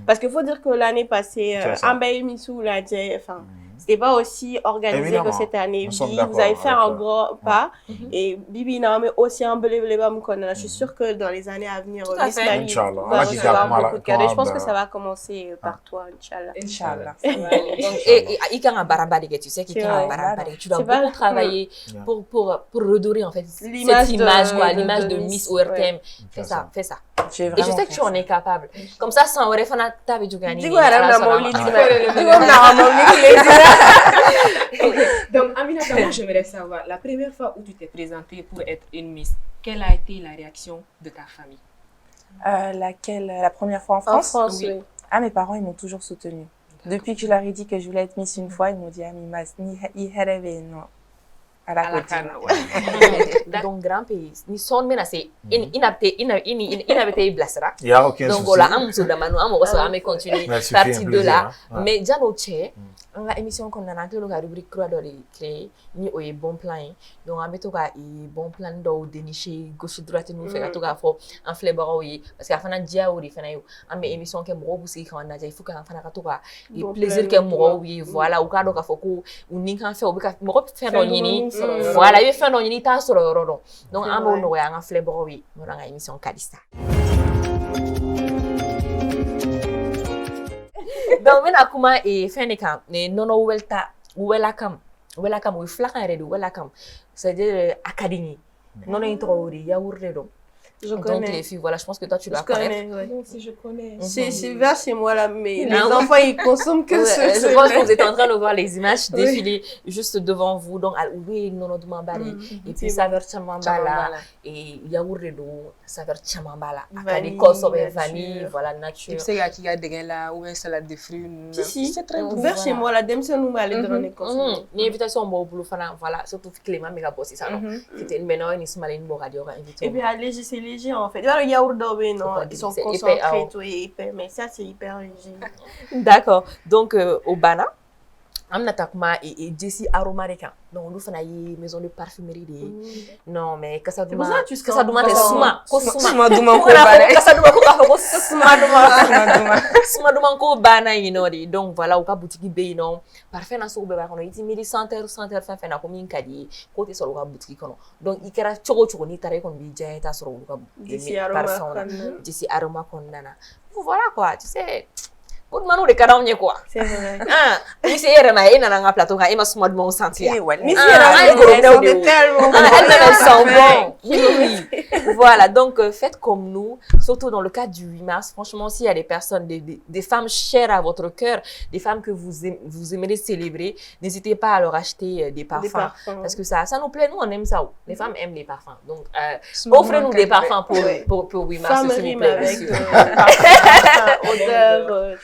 Parce qu'il faut dire que l'année passée, Ambaye Missou l'a dit, enfin, c'était pas aussi organisé que cette année. Vous avez fait un gros pas. Et Bibi n'a aussi un belé. Je suis sûre que dans les années à venir, Miss Mali va recevoir beaucoup de cadeaux. Je pense que ça va commencer par toi, Inch'Allah. Inch'Allah. Et Ikanga Barabadi, tu sais qu'Ikanga Barabadi, tu dois beaucoup travailler pour redorer en fait cette image, quoi, l'image de Miss ORTM. Fais ça. Et je sais que tu en es capable. Comme ça, sans Orefana, t'avais du gagné. Donc, Aminata, moi, j'aimerais savoir, la première fois où tu t'es présentée pour être une Miss, quelle a été la réaction de ta famille? La première fois en France? En France, oui. Ah, mes parents, ils m'ont toujours soutenue. Depuis que je leur ai dit que je voulais être Miss une fois, ils m'ont dit, ah, mais ni rêvé, non. À la cantine. Donc, grand pays. Ni son menacé. Inhabité blasera. Il n'y a aucun souci. Donc, voilà, on va continuer partie de là. Mais, Jano Tché, an ka émission kɔnɔna na an kɛlen ka rubrique kura dɔ de créer ni o ye bon plan ye donc an bɛ to ka bon plan dɔw dénicher gauche droite ninnu fɛ ka to k'a fɔ an filɛbagaw ye parce que a fana diya o de fana ye an bɛ émission kɛ mɔgɔw bɛ sigi k'an lajɛ il faut que an fana ka to ka plaisir kɛ mɔgɔw ye voilà u k'a dɔn k'a fɔ ko u ni kan fɛ u bɛ ka mɔgɔ bɛ fɛn dɔ ɲini voilà i bɛ fɛn dɔ ɲini i t'a sɔrɔ yɔrɔ dɔn donc an b'o nɔgɔya an ka filɛbagaw ye n'o an ka émission ka di sa. Donc bɛna kuma fɛn de kan nɔnɔ welcome o ye filakan yɛrɛ de welcome c'est-à-dire a ka di n ye nɔnɔ in tɔgɔ o de yaourt de don. Je donc connais. les filles, voilà, je pense que toi tu dois connaître. Ouais. Moi aussi je connais. C'est vers chez moi là, mais les enfants ils consomment que ce. Je pense que vous êtes en train de voir les images défiler juste devant vous. Donc oui, nono de mambali et puis saveur chamambala et yaourt de l'eau, saveur chamambala. Akadi kosobe vanille, voilà nature. Tu sais qu'il y a des là ou une salade de fruits. Si, c'est très bon. Vers chez moi là, dem se nous aller dans les consommer. Une invitation au boulot fana, voilà, surtout Clément méga bossé ça non. C'était une menace une smaline boradio invité. Et puis aller c'est léger en fait. Le yaourt d'obé, non, ils sont concentrés et tout, et épais, mais ça c'est hyper léger. D'accord. Donc au Bana, on attaque et Jessie Aromareka. Non, nous faisons une maison de parfumerie de. Non, mais que ça doit. Que ça doit être souma. Souma douma ko bana. Que ça doit être souma douma. Souma douma ko bana inori. Donc voilà, au cas boutique bé non. Parfait na so be ba kono. Iti mili santer fait na komi kadi. Côté sur le boutique kono. Donc il kera chogo ni tare kon bi jay ta sur le parfum. Jessie Aroma kondana. Voilà quoi, tu sais. Pour nous, les cadavres, quoi. C'est vrai. Ah, mais c'est elle, elle a un plateau, elle m'a souvent demandé sentir. Mais c'est elle, tellement. Elle sent bon. Oui. Voilà, donc faites comme nous, surtout dans le cadre du 8 mars. Franchement, s'il y a des personnes, des femmes chères à votre cœur, des femmes que vous aimeriez célébrer, n'hésitez pas à leur acheter des parfums. Parce que ça nous plaît, nous on aime ça. Les femmes aiment les parfums. Donc, offrez-nous des parfums pour 8 mars, s'il vous plaît. Avec odeur,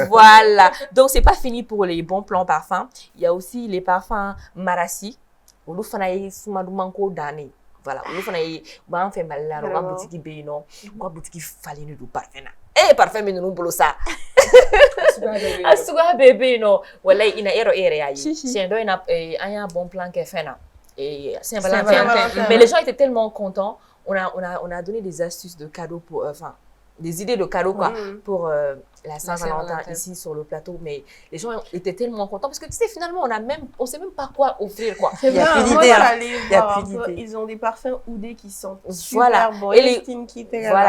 voilà, donc c'est pas fini pour les bons plans parfums. Il y a aussi les parfums Marassi. On fait soumadumanko d'année. Voilà, on fait mal là, on va boutique bénon, on va boutique fallait nous parfum. Eh, parfum mais nous bolo ça. Asuga bébé non, voilà, il a area. C'est un bon plan qu'elle fait là. Et c'est Valentin. Mais les gens étaient tellement contents. On a donné des astuces de cadeaux pour des idées de cadeaux quoi pour la Saint-Valentin ici sur le plateau, mais les gens étaient tellement contents parce que tu sais finalement on sait même pas quoi offrir quoi. Il y a plus d'idées. Ils ont des parfums oudés qui sont super bons. Et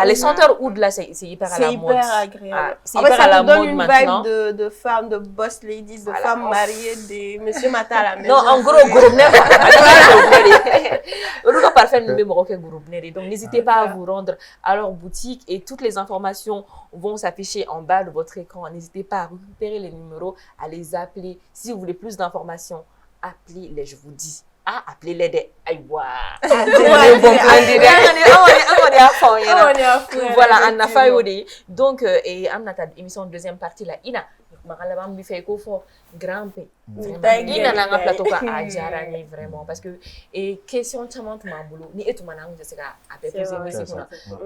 les senteurs oud là c'est hyper à la mode. C'est hyper agréable. C'est hyper à la mode maintenant. Ça donne une vibe de femmes, de boss ladies, de femmes mariées, de Monsieur Mata à la maison. Non, en gros groupe le parfum numéro donc n'hésitez pas à vous rendre à leur boutique et toutes les informations vont s'afficher en bas de votre écran. N'hésitez pas à récupérer les numéros, à les appeler. Si vous voulez plus d'informations, appelez-les, je vous dis. Ah, appelez-les des aïwa. Voilà, on a fait aussi. Donc, et on a une émission de deuxième partie là. Ina, makalabam bi fait ko fo grand p. Ina na nga plateau ka ajarani vraiment parce que et question chamant mambulo ni etu manang je sais après plusieurs musiques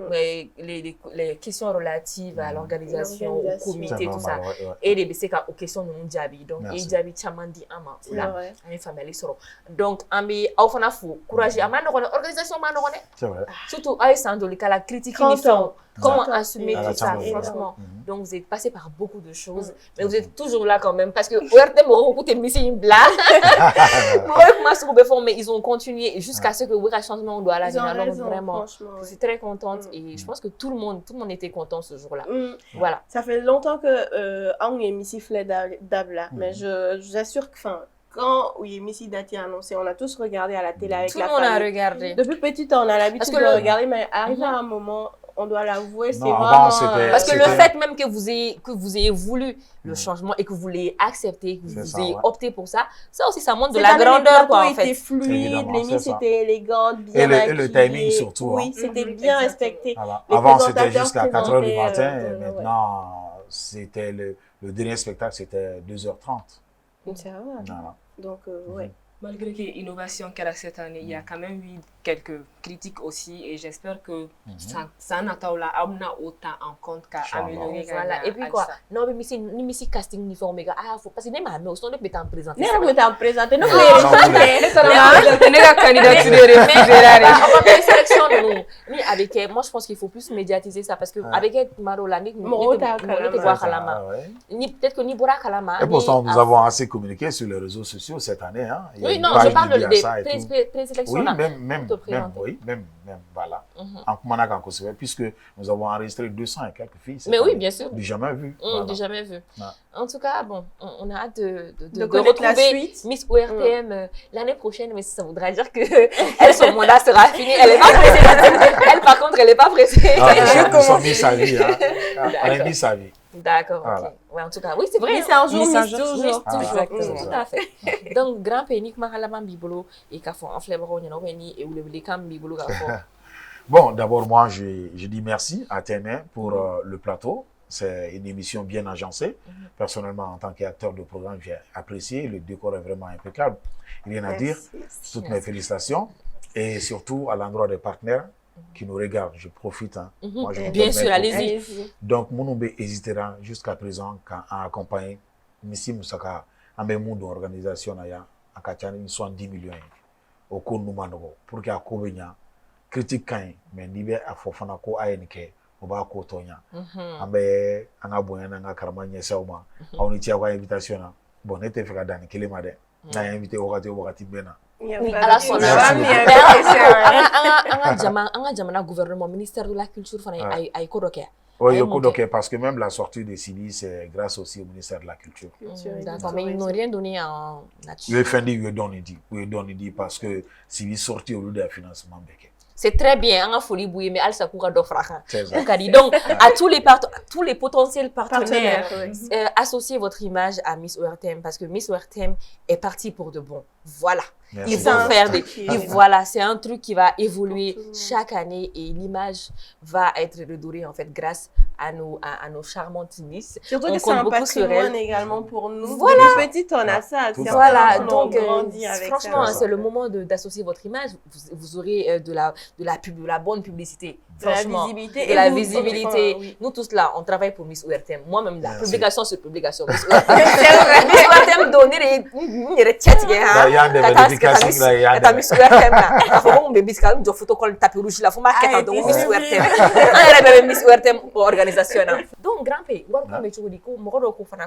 mais les questions relatives à l'organisation au comité tout ça et les bseka aux questions nous jabi donc et jabi chamandi ama là une famille soro donc ambi au fana fou courage amana organisation mana c'est vrai surtout à Sandolika la critique ils font comment assumer tout ça franchement donc vous êtes passé par beaucoup de choses mais vous êtes toujours là quand même parce que mais ils ont continué jusqu'à ce que le changement on doit la donc vraiment je suis très contente et je pense que tout le monde était content ce jour-là. Voilà. Ça fait longtemps que on est Missy Dabla mais j'assure que quand Missy Dati a annoncé, on a tous regardé à la télé avec la famille. Tout le monde a regardé. Depuis petit, on a l'habitude de regarder, mais arrivé à un moment, on doit l'avouer, c'est vraiment... Parce que le fait même que vous ayez voulu le changement et que vous l'ayez accepté, que vous ayez opté pour ça, ça aussi, ça montre de la grandeur, quoi, en fait. C'était fluide, l'émission était élégante, bien maquillée. Et le timing surtout. Oui, c'était bien respecté. Avant, c'était jusqu'à 4h du matin, et maintenant, c'était le dernier spectacle, c'était 2h30. C'est vrai. Donc, ouais. Malgré que l'innovation qu'elle a cette année, il y a quand même eu quelques critiques aussi et j'espère que ça n'attend là, on a autant en compte qu'à améliorer. Voilà, et puis quoi, non, mais si casting ni fait méga, faut parce que n'est pas mais on ne peut pas présenter. Non, mais t'as présenté, non, on va sélection nous ni avec moi je pense qu'il faut plus médiatiser ça parce que avec Marola ni peut-être que ni Bora Kalama. Et pourtant nous avons assez communiqué sur les réseaux sociaux cette année hein. Oui, non, je parle des présélections. Oui, même, voilà. En Kumanakan, puisque nous avons enregistré 200 et quelques filles. Mais oui, bien sûr. Du jamais vu. Du jamais vu. En tout cas, bon, on a hâte de retrouver Miss ORTM l'année prochaine, mais ça voudrait dire que son mandat sera fini. Elle n'est pas pressée. Elle, par contre, elle n'est pas pressée. Nous avons mis sa vie. On a mis sa vie. D'accord, ok. Ouais, en tout cas, oui, c'est vrai. C'est un jour, Miss toujours. Tout à fait. Donc, grand pénic, Mahalaman Bibolo, et Kafon, en flèbron, il y en a et où les cam Bibolo. Bon, d'abord, moi, je dis merci à Témin pour le plateau. C'est une émission bien agencée. Personnellement, en tant qu'acteur de programme, j'ai apprécié. Le décor est vraiment impeccable. Rien à dire. Toutes mes félicitations. Et surtout, à l'endroit des partenaires qui nous regardent. Je profite. Hein. Moi, je bien sûr, allez-y. Donc, Monoube hésitera jusqu'à présent à accompagner Missi Moussaka en même monde d'organisation à Kachan, ils sont 10 millions. Au cours de nous, pour qu'il y ait un critique, mais il y a un ANK. On va cotonya. Ambe anga boyana anga karamanya sauma. On y tient à invitation. Bon, n'était fait dans les made. N'a invité au wakati bena. À la son anga jamana gouvernement ministère de la culture fana ay kodoke. Oui, kodoke parce que même la sortie de Sibi c'est grâce aussi au ministère de la culture. D'accord, mais ils n'ont rien donné en nature. Le fin dit we donne dit parce que Sibi sorti au lieu de financement beke. C'est très bien, en folie bouillée, mais Alsa Koura d'Ofrahan. Donc, à tous les potentiels partenaires, associez votre image à Miss ORTM parce que Miss ORTM est partie pour de bon. Voilà. Merci. Ils vont faire voilà, c'est un truc qui va évoluer chaque année et l'image va être redorée en fait grâce à nos charmantes Miss. Surtout que c'est un patrimoine également pour nous. Voilà. Depuis petite, on a ça. Voilà, donc franchement, c'est le moment d'associer votre image. Vous aurez de la bonne publicité. Franchement, de la visibilité. Nous tous là, on travaille pour Miss ORTM. Moi-même, la publication sur publication. Miss ORTM donner les tchèques. Il y a des vérifications. Il y a des Miss ORTM là. Il faut qu'on bébé quand même photo call tapis rouge là. Faut marquer dans Miss ORTM. On est Miss ORTM pour organisation. Donc grand pays, on va mettre du coup, moi je crois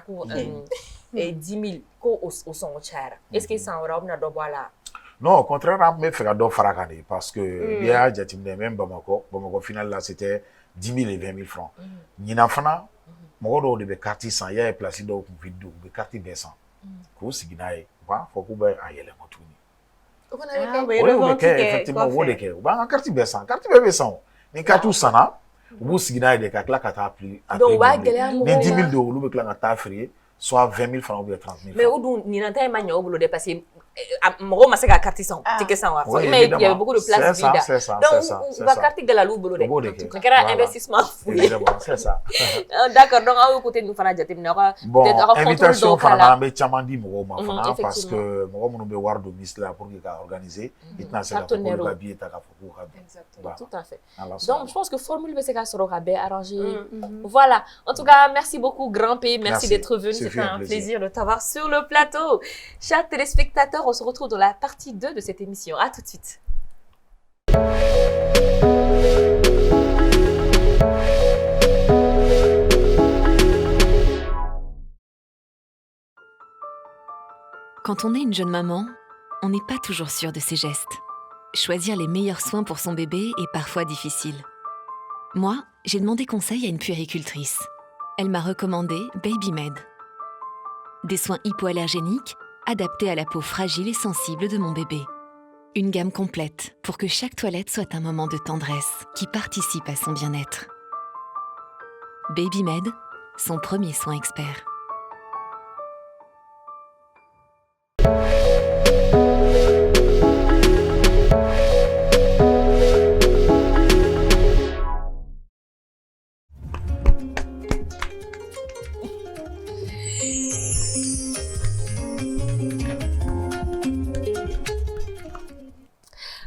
que 10 000 ko au son cher. Est-ce que ça aura une double là? Non, au contraire, on me fait d'offres fracassées parce que il y a même Bamako final là c'était 10 000 et 20 000 francs. Nina fana, moi je dois carte 100, il y a placé dans une vidéo, de carte 200. Ko signaler, va faut que ben ayele motuni. Oui, effectivement, vous de que, bah carte 200, carte 200. Ni carte 100 vous signalez des cas là qui t'a appris. Donc ouais, galère. Les 10 000 euros, le clan t'a offert, soit 20 000 francs ou 30 000 francs. Mais où ni n'entend pas au boulot dépasser. Moi, ma c'est à carte 100, ticket 100. Mais il y a beaucoup de place vide. C'est ça. Donc, on va carte de la loup boulot. Donc, il y a un investissement. Évidemment, c'est ça. D'accord, donc à côté nous fana jatim na bon, invitation fana be chamandi mo ma fana parce que mo mo be wardo mis là pour qu'il organiser international pour le billet ta pour exactement tout à fait. Donc je pense que formule BCK sera bien arrangé. Voilà. En tout cas, merci beaucoup Grand P, merci d'être venu, c'était un plaisir de t'avoir sur le plateau. Chers téléspectateurs, on se retrouve dans la partie 2 de cette émission. À tout de suite. Quand on est une jeune maman, on n'est pas toujours sûr de ses gestes. Choisir les meilleurs soins pour son bébé est parfois difficile. Moi, j'ai demandé conseil à une puéricultrice. Elle m'a recommandé BabyMed. Des soins hypoallergéniques adaptés à la peau fragile et sensible de mon bébé. Une gamme complète pour que chaque toilette soit un moment de tendresse qui participe à son bien-être. BabyMed, son premier soin expert.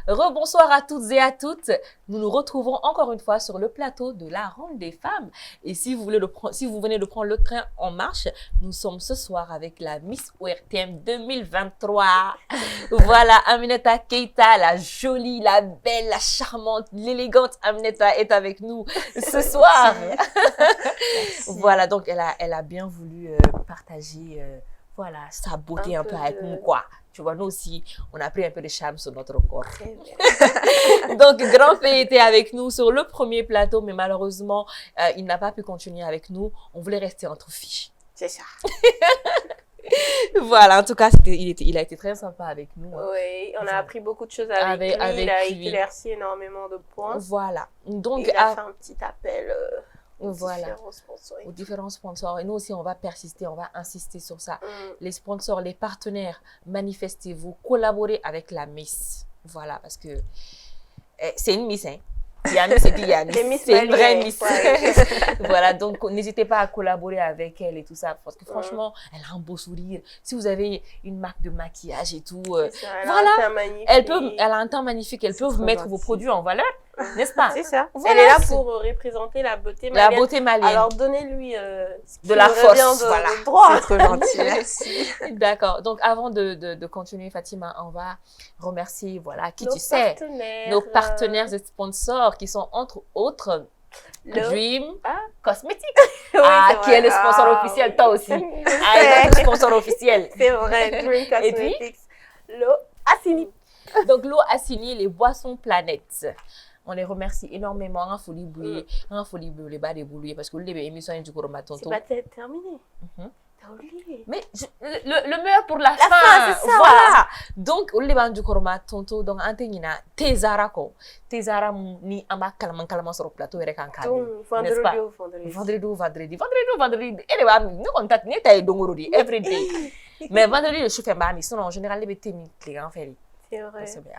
Rebonsoir à toutes et à toutes. Nous nous retrouvons encore une fois sur le plateau de la Ronde des femmes. Et si vous venez de prendre le train en marche, nous sommes ce soir avec la Miss ORTM 2023. Voilà, Aminata Keita, la jolie, la belle, la charmante, l'élégante Aminata est avec nous ce soir. Voilà, donc elle a bien voulu partager voilà, sa beauté un peu avec nous, quoi. Tu vois, nous aussi, on a pris un peu de charme sur notre corps. Donc, Grand P était avec nous sur le premier plateau, mais malheureusement, il n'a pas pu continuer avec nous. On voulait rester entre filles. C'est ça. Voilà, en tout cas, il a été très sympa avec nous. Hein. Oui, on a appris beaucoup de choses avec lui. Il a éclairci énormément de points. Voilà. Donc, il a fait un petit appel voilà. aux différents sponsors. Et nous aussi, on va persister, on va insister sur ça. Les sponsors, les partenaires, manifestez-vous, collaborez avec la Miss. Voilà, parce que c'est une Miss, hein. Yannis et puis Yannis. C'est une vraie Miss. Voilà, donc n'hésitez pas à collaborer avec elle et tout ça. Parce que franchement, elle a un beau sourire. Si vous avez une marque de maquillage et tout, voilà, elle a un teint magnifique. Elle peut vous mettre vos produits en valeur, n'est-ce pas? C'est ça. Voilà, elle est là pour représenter la beauté malienne. La beauté malienne. Alors donnez-lui de la force. Voilà. Droit. C'est trop gentil, merci. D'accord. Donc avant de continuer, Fatima, on va remercier, voilà, qui tu sais, nos partenaires et sponsors qui sont entre autres Dream Cosmetics. Oui, qui est le sponsor officiel, toi aussi. Le sponsor officiel. C'est vrai, Dream Cosmetics. Et puis, l'eau Assini. Donc l'eau Assini, les boissons planètes. On les remercie énormément. En folie bouillée, les bas débouillés parce que les émissions du Koromatonto. C'est pas terminé. T'as oublié. Mais le meilleur pour la fin, c'est ça. Voilà. Donc, on les bas du Koromatonto. Donc, antenina Tezara ko. Tezara ni amba kalaman sur le plateau et kan kan. Vendredi. Et les bas nous contact ni taille dongorodi every day. Mais vendredi le chef est bami. Sinon en général les bêtes les en fait. C'est vrai.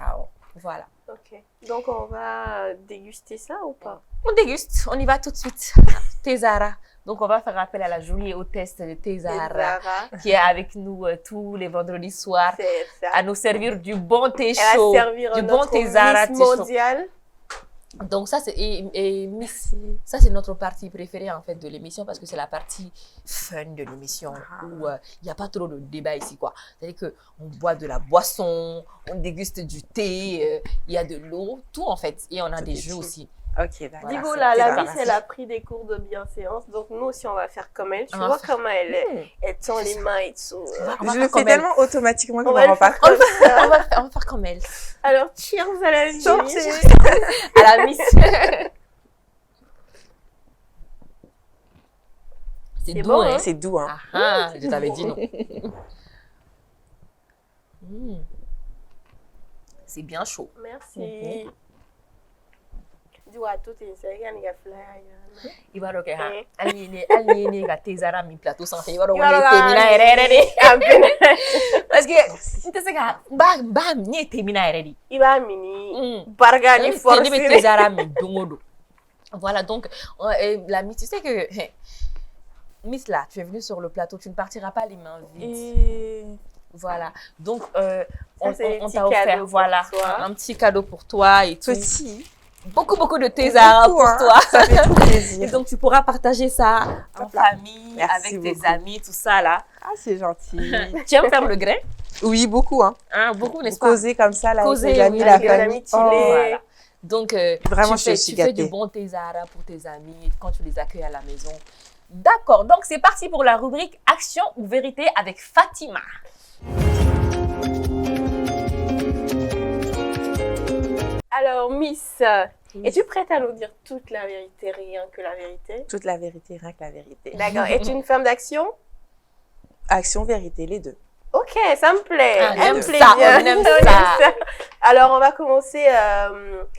Voilà. Ok. Donc, on va déguster ça ou pas? On déguste. On y va tout de suite. Tezara. Donc, on va faire appel à la jolie hôtesse de Tezara qui est avec nous tous les vendredis soirs à nous servir du bon thé chaud. Elle va servir du bon Tezara thé chaud. Donc, ça, ça, c'est notre partie préférée, en fait, de l'émission parce que c'est la partie fun de l'émission où il n'y a pas trop de débat ici, quoi. C'est-à-dire qu'on boit de la boisson, on déguste du thé, il y a de l'eau, tout, en fait. Et on a des jeux aussi. Ok, d'accord. Digo, la Miss, elle a pris des cours de bienséance. Donc, nous aussi, on va faire comme elle. Tu vois comment elle est. Elle tend les mains et tout. Je le fais tellement automatiquement qu'on va ne rend pas compte. On va faire comme elle. Alors, cheers à la vie. À la Miss. C'est doux, bon, hein? C'est doux, hein? Ah, je t'avais dit non. C'est bien chaud. Merci. Dis-moi, tout est sérieux, il y a flyer. Il va donc aller ga Tezara mi plateau sans faire. Il va donc aller parce que tu sais que bam ni termina ready. Il va mini bargani force. Il va Tezara mi dongodo. Voilà donc la Miss, tu sais que Miss là, tu es venue sur le plateau, tu ne partiras pas les mains vides. Voilà. Donc on t'a offert voilà un petit cadeau pour toi et tout. Petit. Beaucoup de Tezara pour toi. Ça fait tout plaisir. Et donc, tu pourras partager ça en famille, Merci avec beaucoup. tes amis, tout ça là. Ah, c'est gentil. Tu aimes faire le grain? Oui, beaucoup, hein. Beaucoup, n'est-ce pas? Causer comme ça, là, Causer, avec les amis, la famille. Voilà. Donc, Vraiment, tu fais du bon Tezara pour tes amis quand tu les accueilles à la maison. D'accord. Donc, c'est parti pour la rubrique Action ou Vérité avec Fatima. Alors, Miss, es-tu prête à nous dire toute la vérité, rien que la vérité? Toute la vérité, rien que la vérité. D'accord. Es-tu une femme d'action? Action, vérité, les deux. Ok, ça me plaît. Ah, Elle on me aime plaît ça, bien. on aime ça. Alors, on va commencer.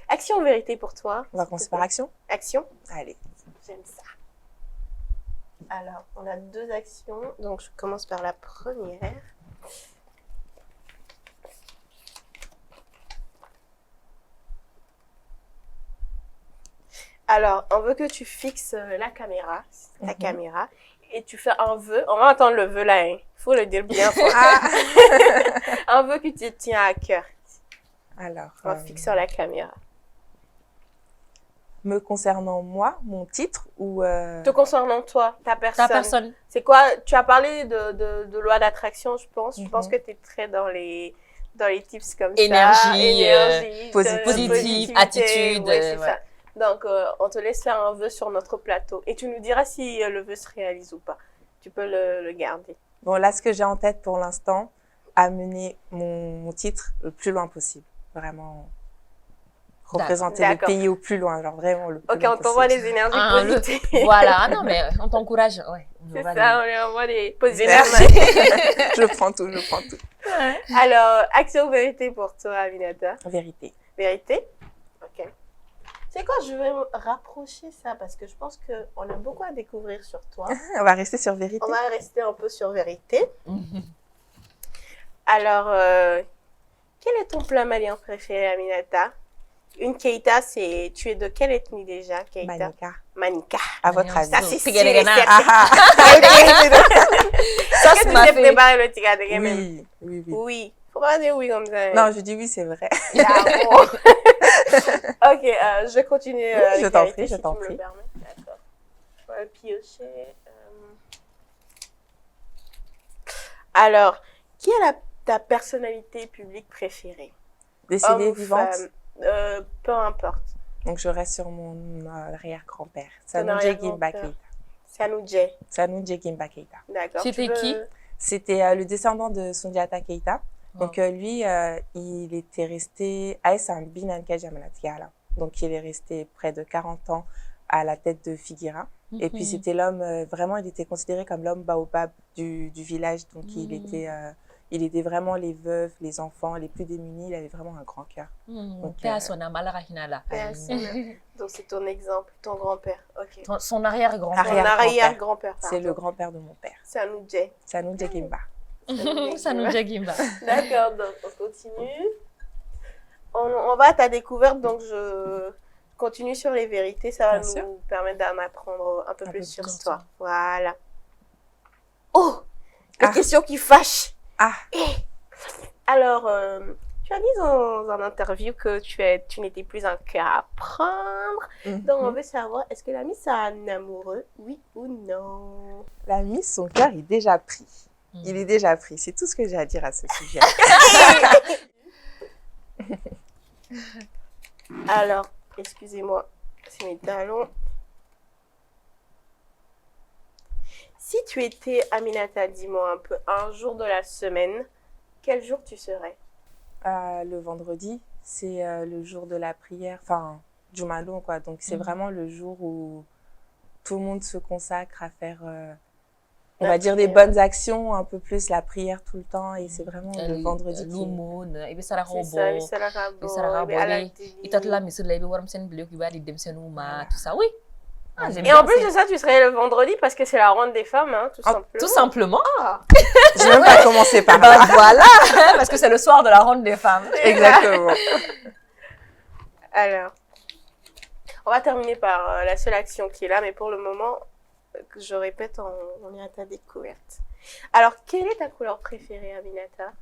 Action ou vérité pour toi? On va commencer par action? Action. Allez. J'aime ça. Alors, on a deux actions. Donc, je commence par la première. Alors, on veut que tu fixes la caméra, ta caméra, et tu fais un vœu. On va entendre le vœu là, hein. Il faut le dire bien fort. Un vœu que tu tiens à cœur. Alors, En fixant la caméra. me concernant moi, mon titre ou... Te concernant toi, ta personne. Ta personne. C'est quoi? Tu as parlé de loi d'attraction, je pense. Je pense Mhm. que tu es très dans les tips comme Énergie, ça. Énergie, positive, attitude, Ouais, c'est ouais. ça. Donc, on te laisse faire un vœu sur notre plateau. Et tu nous diras si le vœu se réalise ou pas. Tu peux le garder. Bon, là, ce que j'ai en tête pour l'instant, amener mon titre le plus loin possible. Vraiment représenter le D'accord. pays au plus loin, genre vraiment le plus Ok, loin on t'envoie possible. les énergies Ah, positives. Voilà. Ah non, mais on t'encourage. Ouais. C'est Voilà. ça, on lui envoie des positives. Merci. Je prends tout, je prends tout. Alors, action ou vérité pour toi, Aminata? Vérité. Vérité? Ok. C'est quoi, je vais me rapprocher ça parce que je pense qu'on a beaucoup à découvrir sur toi. On va rester sur vérité. On va rester un peu sur vérité. Alors, quel est ton plat malien préféré, Aminata? Une Keita, c'est... Tu es de quelle ethnie déjà, Keita? Manika. Manika. À votre avis. Ça, c'est sûr et Tigadegana. certain. Ah, Ça, Est-ce c'est que ma tu sais fille. préparer le tigadege même? oui, oui, oui. Oui. Faut pas dire oui comme ça. Non, je dis oui, c'est vrai. Bravo. Ok, je vais continuer. Je avec t'en Vérité, prie, je si t'en tu me le prie. permets. D'accord. Je vais le piocher. Alors, qui est ta personnalité publique préférée? Décédée Homme ou vivante. femme? Peu importe. Donc, je reste sur mon arrière-grand-père. Ton Sanoudje Gimba arrière-grand-père. Keita. Sanoudje. Sanoudje Gimba Keita. D'accord. C'était Tu veux- qui? C'était le descendant de Sundiata Keita. Donc, lui, il était resté... c'est un Binanka Jamanatiala. Donc, il est resté près de 40 ans à la tête de Figuera. Et puis, c'était l'homme... vraiment, il était considéré comme l'homme baobab du village. Donc, il aidait vraiment les veuves, les enfants, les plus démunis. Il avait vraiment un grand cœur. Donc, Donc, c'est ton exemple, ton grand-père. Ok. Son arrière-grand-père. Ton Arrière-grand-père. arrière-grand-père. C'est le grand-père de mon père. Sanoudje. Sanoudje Gimba. Ça nous Jagimba. D'accord, donc on continue. On va à ta découverte, donc je continue sur les vérités. Ça va Bien sûr. nous permettre d'en apprendre un peu Un plus peu sur plus. toi. Voilà. Oh, la Ah. question qui fâche. Ah, Alors, tu as dit dans un interview que tu n'étais plus un cœur à prendre. Donc, on veut savoir, est-ce que la Miss a un amoureux, oui ou non? la Miss, son cœur est déjà pris. Il est déjà pris. C'est tout ce que j'ai à dire à ce sujet. Alors, excusez-moi, c'est mes talons. Si tu étais Aminata, dis-moi un peu, un jour de la semaine, quel jour tu serais? Le vendredi, c'est le jour de la prière, enfin, Jumalon, quoi. Donc, c'est vraiment le jour où tout le monde se consacre à faire, on La va dire, des prière. bonnes actions, un peu plus la prière tout le temps. Et c'est vraiment le vendredi qui... Lumon, ibi sara C'est ça, robo, le Salarabo, ibi sara à la robo, télé. itatla misur ibi waram sen bleu qui va di dem senuma, tout ça, oui. Ah, j'aime Et bien, en plus c'est- de ça, tu serais le vendredi parce que c'est la ronde des femmes, hein, tout simplement. Tout simplement. Ah. J'ai même pas commencé par Ben là. voilà, parce que c'est le soir de la ronde des femmes. Exactement. Alors, on va terminer par la seule action qui est là, mais pour le moment, que je répète, on est à ta découverte. Alors, quelle est ta couleur préférée, Aminata?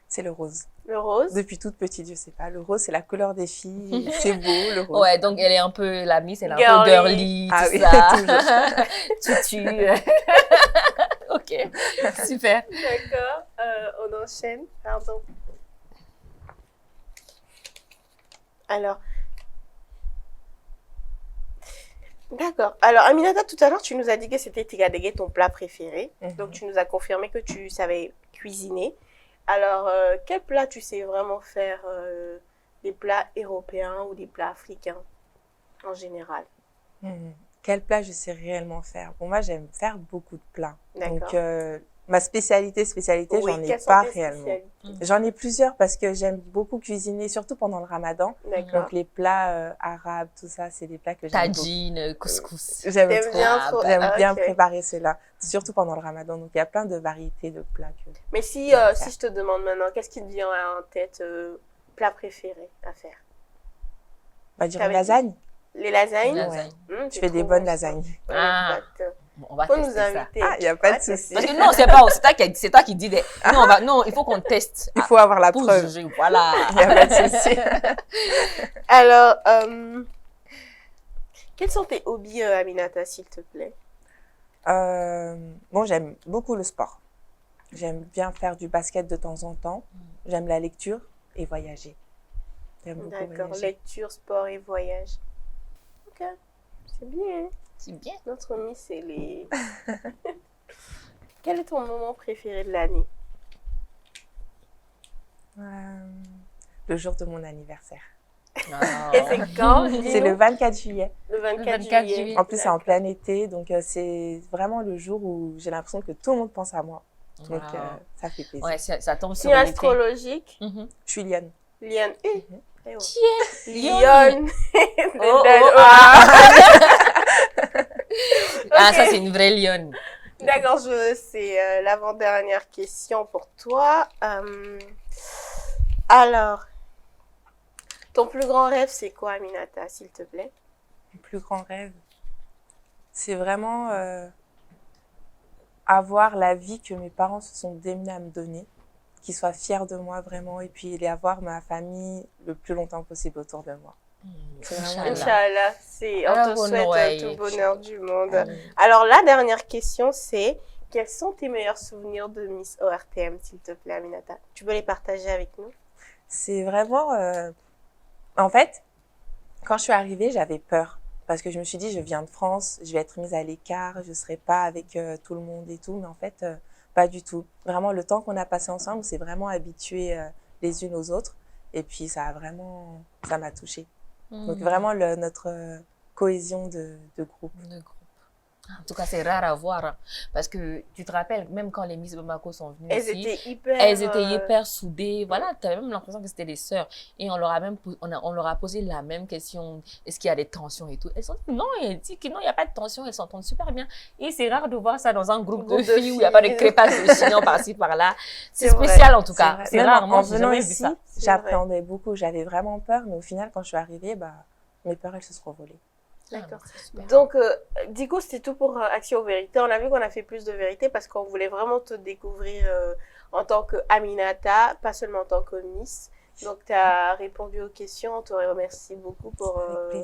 C'est le rose. Le rose? Depuis toute petite, je sais pas. Le rose, c'est la couleur des filles. C'est beau, le rose. Ouais, donc elle est un peu la Miss, elle est un Girly. peu girly, Ah tout oui, ça. Tutu. Ok, super. D'accord, on enchaîne. Pardon. Alors. D'accord. Alors, Aminata, tout à l'heure, tu nous as dit que c'était tigadege, ton plat préféré. Donc, tu nous as confirmé que tu savais cuisiner. Alors, quel plat tu sais vraiment faire? Des plats européens ou des plats africains en général? Quel plat je sais réellement faire? Bon, moi, j'aime faire beaucoup de plats. D'accord. Donc, ma spécialité, Oui, j'en ai quelles sont pas tes réellement. spécialités? J'en ai plusieurs parce que j'aime beaucoup cuisiner, surtout pendant le ramadan. D'accord. Donc, les plats arabes, tout ça, c'est des plats que j'aime beaucoup. Tagine, couscous. J'aime T'aimes trop. bien trop? J'aime Ah, bien ok. préparer cela, surtout pendant le ramadan. Donc, il y a plein de variétés de plats que... Mais si je te demande maintenant, qu'est-ce qui te vient en tête, plat préféré à faire? On va dire T'avais une lasagne. Les lasagnes? Lasagne. Je fais des bonnes lasagnes. Ah. Bon, on va Faut tester nous ça. inviter. Ah, il n'y a pas de Ouais, souci. Parce que non, c'est toi qui dis des... Non, il faut qu'on teste. Il faut avoir la Pour preuve. juger, voilà. Il n'y a pas de souci. Alors, quels sont tes hobbies, Aminata, s'il te plaît? Bon, j'aime beaucoup le sport. J'aime bien faire du basket de temps en temps. J'aime la lecture et voyager. J'aime beaucoup D'accord, voyager. lecture, sport et voyage. Ok, c'est bien. C'est bien. Notre Miss, elle est... Quel est ton moment préféré de l'année? Le jour de mon anniversaire. Et c'est quand? C'est le 24 juillet. Le 24 24 juillet. juillet. En plus, c'est en plein été. Donc, c'est vraiment le jour où j'ai l'impression que tout le monde pense à moi. Donc, ça fait plaisir. Ouais, ça tombe sur Signe l'été. astrologique? Mhm. Je suis Liane. Lyon. Eh, oh. Qui est Lyon. Oh, Ah, ça, Ok. c'est une vraie lionne. D'accord, c'est l'avant-dernière question pour toi. Alors, ton plus grand rêve, c'est quoi, Aminata, s'il te plaît? Mon plus grand rêve, c'est vraiment avoir la vie que mes parents se sont démenés à me donner, qu'ils soient fiers de moi vraiment, et puis avoir ma famille le plus longtemps possible autour de moi. C'est vraiment Inch'Allah. Inch'Allah, on te Alors, souhaite ouais. tout le bonheur du monde. Amin. Alors, la dernière question, c'est quels sont tes meilleurs souvenirs de Miss ORTM, s'il te plaît, Aminata? Tu peux les partager avec nous? C'est vraiment... En fait, quand je suis arrivée, j'avais peur. Parce que je me suis dit, je viens de France, je vais être mise à l'écart, je ne serai pas avec tout le monde et tout. Mais en fait, pas du tout. Vraiment, le temps qu'on a passé ensemble, on s'est vraiment habitués les unes aux autres. Et puis, ça m'a touchée. Donc, vraiment, notre cohésion de groupe. De groupe. En tout cas, c'est rare à voir. Hein, parce que tu te rappelles, même quand les Miss Bamako sont venues Elles ici, étaient hyper... elles étaient hyper soudées. Voilà, tu avais même l'impression que c'était des sœurs. Et on leur a posé la même question. Est-ce qu'il y a des tensions et tout? Elles ont dit non, elles disent que non, il n'y a pas de tension. Elles s'entendent super bien. Et c'est rare de voir ça dans un groupe de filles où il n'y a pas de crépage de chignon par-ci, par-là. C'est C'est vrai, spécial en tout cas. vrai. C'est Même rare. en Moi, j'ai venant jamais vu ici, ça. j'appréhendais beaucoup. J'avais vraiment peur. Mais au final, quand je suis arrivée, mes peurs, elles se sont volées. D'accord. Ah, c'est super. Donc, du coup, c'était tout pour Action Vérité. On a vu qu'on a fait plus de vérité parce qu'on voulait vraiment te découvrir en tant que Aminata, pas seulement en tant que Miss. Donc, tu as répondu aux questions. On te remercie beaucoup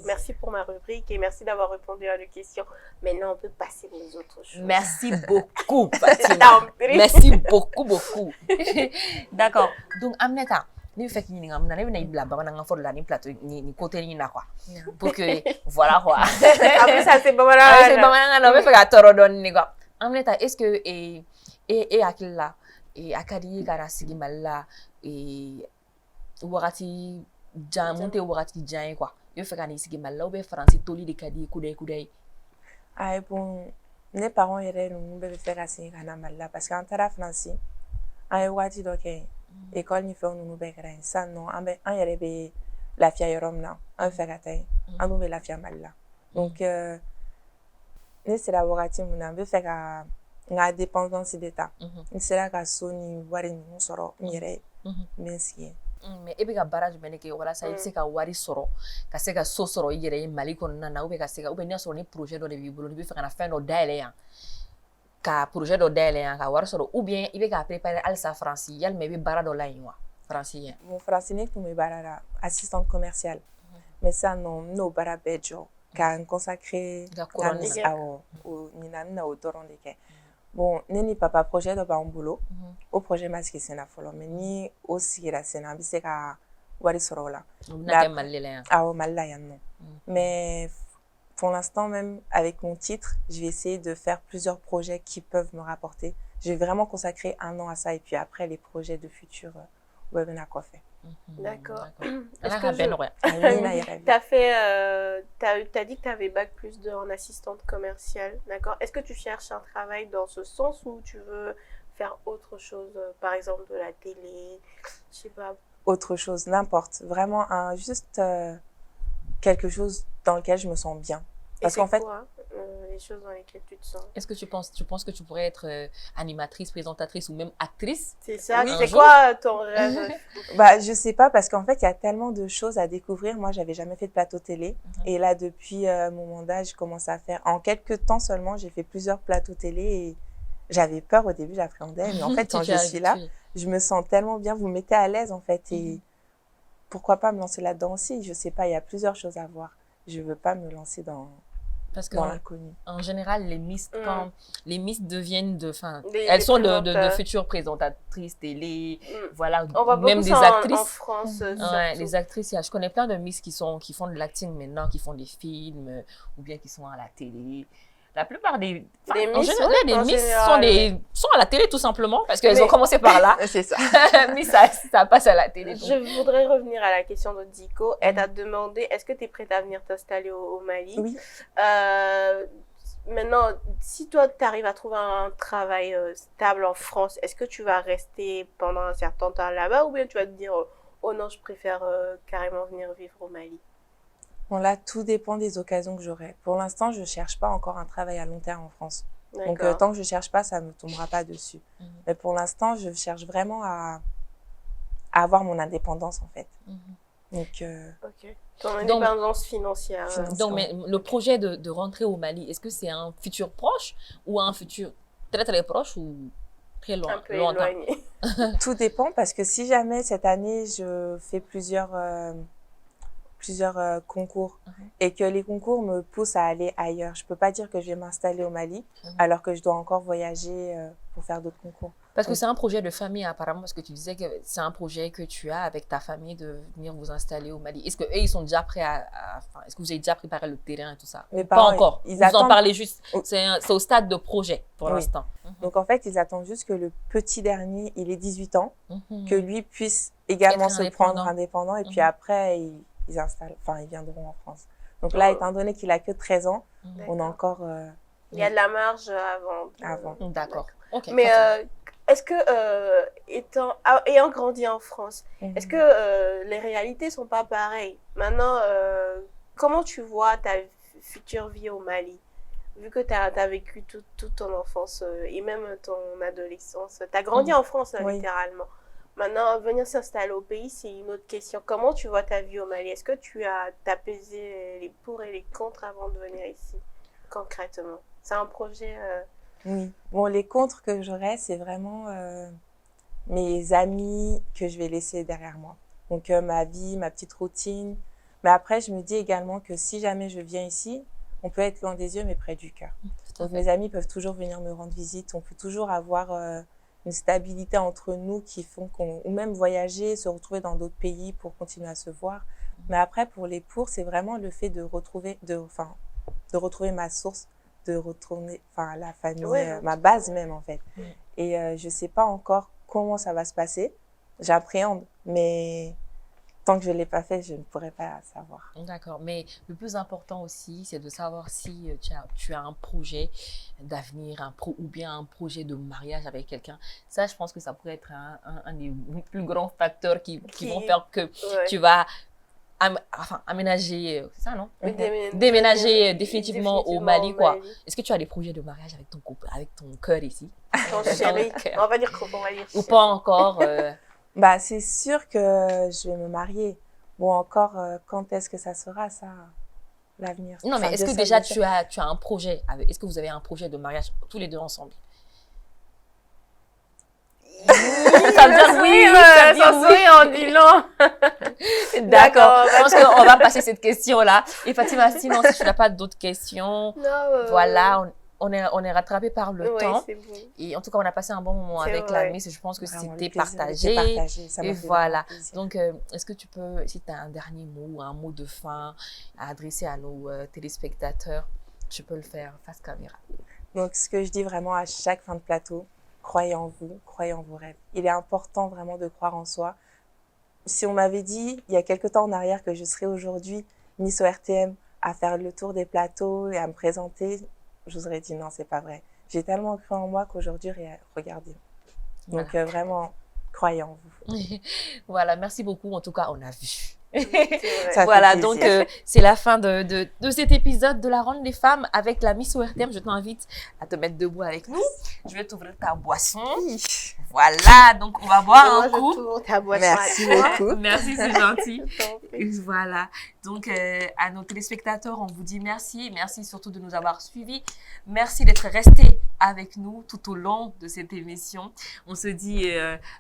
merci pour ma rubrique et merci d'avoir répondu à nos questions. Maintenant, on peut passer aux autres choses. Merci beaucoup, Je Fatima. t'en prie. Merci beaucoup, beaucoup. D'accord. Donc, Aminata, ni fais qu'il y a une blague, on a un fort là, ni plateau, ni côté, ni quoi. Pour que, voilà quoi. Après, ça, c'est pas mal. Ah, c'est pas mal, on fait que toro don ni quoi. Aminata, est-ce que, akila, akadi, karasigi malla, wakati, monte wakati jan quoi. Yo fait qu'on sigi malla, ou bien français, toli de kadi, kudai. Ah, bon, mes parents, ils me faire assez là parce qu'en terre français, en Ouati, donc, école, ni fait nous bécra, ça, non, en yere la fia yorom là, en fait gâteau, en nous la fia mal là. Donc, ne c'est la Ouati, mon ambe fait qu'à la dépendance d'état. C'est là qu'à Sony, voir une soro, yere, merci. Mais et puis ka barrage mene ke wala sa se ka wari soro ka se ka so soro yere mali kɔnɔna na ou bien ka se ka ou bien n'a sɔrɔ ni projet dɔ de b'i bolo ni bɛ fɛ ka na fɛn dɔ dayɛlɛ yan ka projet dɔ dayɛlɛ yan ka wari sɔrɔ ou bien i bɛ ka préparer halisa faransi yalima i bɛ baara dɔ la yen wa faransi yan. Mon français n'est que mes barara assistante commerciale. Mais ça non, nos bara bejo qu'à consacrer au nina au doron de ke. Bon, ni papa projet de ba boulot au projet masque c'est na folo mais ni aussi la scène bi c'est ka wari soro la. Na malila yan. Ah au malila yan non. Mais pour l'instant même avec mon titre, je vais essayer de faire plusieurs projets qui peuvent me rapporter. Je vais vraiment consacrer 1 an à ça et puis après les projets de futur webinaire quoi fait. D'accord. Est-ce que t'as dit que tu avais bac plus 2 en assistante commerciale, d'accord? Est-ce que tu cherches un travail dans ce sens ou tu veux faire autre chose, par exemple de la télé, je sais pas? Autre chose, n'importe. Vraiment, juste quelque chose dans lequel je me sens bien. Parce qu'en fait, les des choses dans lesquelles tu te sens. Est-ce que tu penses que tu pourrais être animatrice, présentatrice ou même actrice? C'est ça, Oui. c'est quoi ton rêve? Bah, je sais pas, parce qu'en fait, il y a tellement de choses à découvrir. Moi, j'avais jamais fait de plateau télé. Et là, depuis mon mandat, je commence à faire. En quelques temps seulement, j'ai fait plusieurs plateaux télé et j'avais peur au début, j'appréhendais. Mais en fait, quand je suis là, je me sens tellement bien. Vous me mettez à l'aise, en fait. Et pourquoi pas me lancer là-dedans aussi? Je sais pas, il y a plusieurs choses à voir. Je veux pas me lancer dans l'inconnu. En général, les Miss, quand les Miss deviennent elles Les sont de futures présentatrices télé, voilà, On voit même beaucoup des ça actrices. en France, Ouais, surtout. les actrices, je connais plein de Miss qui font de l'acting maintenant, qui font des films, ou bien qui sont à la télé. La plupart des Miss, général, ouais, les en Miss général, sont à la télé tout simplement, parce qu'elles Mais- ont commencé par là. C'est ça. Mais ça passe à la télé. donc. Je voudrais revenir à la question de Diko. Elle t'a demandé, est-ce que tu es prête à venir t'installer au Mali? Oui. Maintenant, si toi, tu arrives à trouver un travail stable en France, est-ce que tu vas rester pendant un certain temps là-bas ou bien tu vas te dire, oh non, je préfère carrément venir vivre au Mali? Bon, là, tout dépend des occasions que j'aurai. Pour l'instant, je cherche pas encore un travail à long terme en France. Donc, D'accord. tant que je cherche pas, ça me tombera pas dessus. Mais pour l'instant, je cherche vraiment à avoir mon indépendance, en fait. Donc, Ok. Ton indépendance financière. Donc, mais le projet de rentrer au Mali, est-ce que c'est un futur proche ou un futur très très proche ou très loin, un peu lointain? éloigné. tout dépend parce que si jamais cette année, je fais plusieurs concours et que les concours me poussent à aller ailleurs, je peux pas dire que je vais m'installer au Mali alors que je dois encore voyager pour faire d'autres concours. Parce que c'est un projet de famille apparemment, parce que tu disais que c'est un projet que tu as avec ta famille de venir vous installer au Mali. Est-ce que eux, ils sont déjà prêts est-ce que vous avez déjà préparé le terrain et tout ça? Mes Pas parents, encore. ils Vous en attendent- parlez juste. C'est au stade de projet pour Oui. l'instant. Donc en fait, ils attendent juste que le petit dernier, il ait 18 ans, que lui puisse également Être se indépendant. prendre indépendant et puis après, ils viendront en France. Donc là, étant donné qu'il a que 13 ans, on a encore Il y a de la marge avant. avant. D'accord. Ok. Mais est-ce que, ayant grandi en France, est-ce que les réalités sont pas pareilles? Maintenant, comment tu vois ta future vie au Mali? Vu que tu as vécu toute ton enfance et même ton adolescence, tu as grandi en France, Oui. littéralement. Maintenant, venir s'installer au pays, c'est une autre question. Comment tu vois ta vie au Mali? Est-ce que tu as pesé les pour et les contre avant de venir ici, concrètement? C'est un projet... Oui. Bon, les contres que j'aurais, c'est vraiment mes amis que je vais laisser derrière moi. Donc, ma vie, ma petite routine. Mais après, je me dis également que si jamais je viens ici, on peut être loin des yeux, mais près du cœur. Donc, mes amis peuvent toujours venir me rendre visite. On peut toujours avoir une stabilité entre nous qui font ou même voyager, se retrouver dans d'autres pays pour continuer à se voir. Mais après, pour les c'est vraiment le fait de retrouver ma source, de retrouver la famille, ma base même en fait. Et je sais pas encore comment ça va se passer. J'appréhende, mais tant que je l'ai pas fait, je ne pourrais pas savoir. D'accord. Mais le plus important aussi, c'est de savoir si tu as un projet d'avenir, ou bien un projet de mariage avec quelqu'un. Ça, je pense que ça pourrait être un des plus grands facteurs qui vont faire que tu vas aménager, c'est ça, non? Déménager définitivement au Mali, quoi. Est-ce que tu as des projets de mariage avec ton couple, avec ton cœur ici? Ton chéri, on va dire ou pas encore Bah, c'est sûr que je vais me marier. Bon, encore, quand est-ce que ça sera, ça, l'avenir? Non, mais est-ce que déjà tu as un projet est-ce que vous avez un projet de mariage tous les deux ensemble? Ça veut dire oui, ça veut dire on dit non. D'accord. Je pense qu'on va passer cette question-là. Et Fatima, sinon, si tu n'as pas d'autres questions, voilà, on est rattrapé par le temps. C'est bon. Et en tout cas, on a passé un bon moment avec la Miss. Je pense que c'était partagé. Ça et m'a fait voilà. plaisir. Donc, est-ce que tu peux, si tu as un dernier mot, un mot de fin à adresser à nos téléspectateurs, tu peux le faire face caméra. Donc, ce que je dis vraiment à chaque fin de plateau, croyez en vous, croyez en vos rêves. Il est important vraiment de croire en soi. Si on m'avait dit, il y a quelques temps en arrière, que je serais aujourd'hui Miss ORTM à faire le tour des plateaux et à me présenter, je vous aurais dit non, c'est pas vrai. J'ai tellement cru en moi qu'aujourd'hui, regardez. Donc, vraiment, croyez en vous. Voilà, merci beaucoup. En tout cas, on a vu. Ça Voilà, fait donc plaisir. c'est la fin de cet épisode de la Ronde des femmes avec la Miss ORTM. Je t'invite à te mettre debout avec nous. Je vais t'ouvrir ta boisson. Voilà, donc on va boire un coup. Merci beaucoup. Merci, c'est gentil. Je t'en prie. Voilà, donc à nos téléspectateurs, on vous dit merci. Merci surtout de nous avoir suivis. Merci d'être restés avec nous tout au long de cette émission. On se dit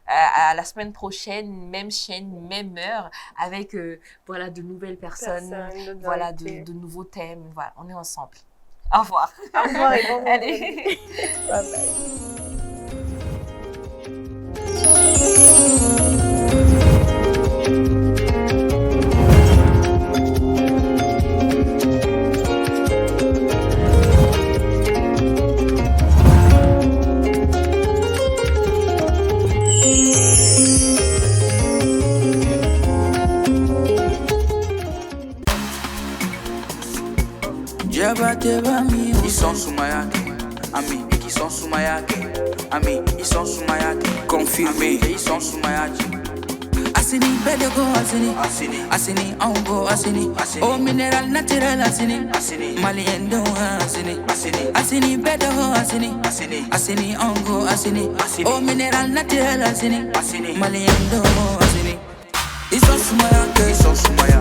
à la semaine prochaine, même chaîne, même heure, avec voilà, de nouvelles personnes, Personne, voilà, d'invités. de nouveaux thèmes. Voilà, on est ensemble. Au revoir. Au revoir et bon Allez. Bye bye. Ils sont sous ma yake, ami, ils sont sous ma yake, ami, ils sont sous ma yake, confirmé, ils sont sous ma yake. Asini bedego asini ongo asini o mineral natural asini maliendo asini bedego asini ongo asini o mineral natural asini maliendo asini. Ils sont sous ma yake,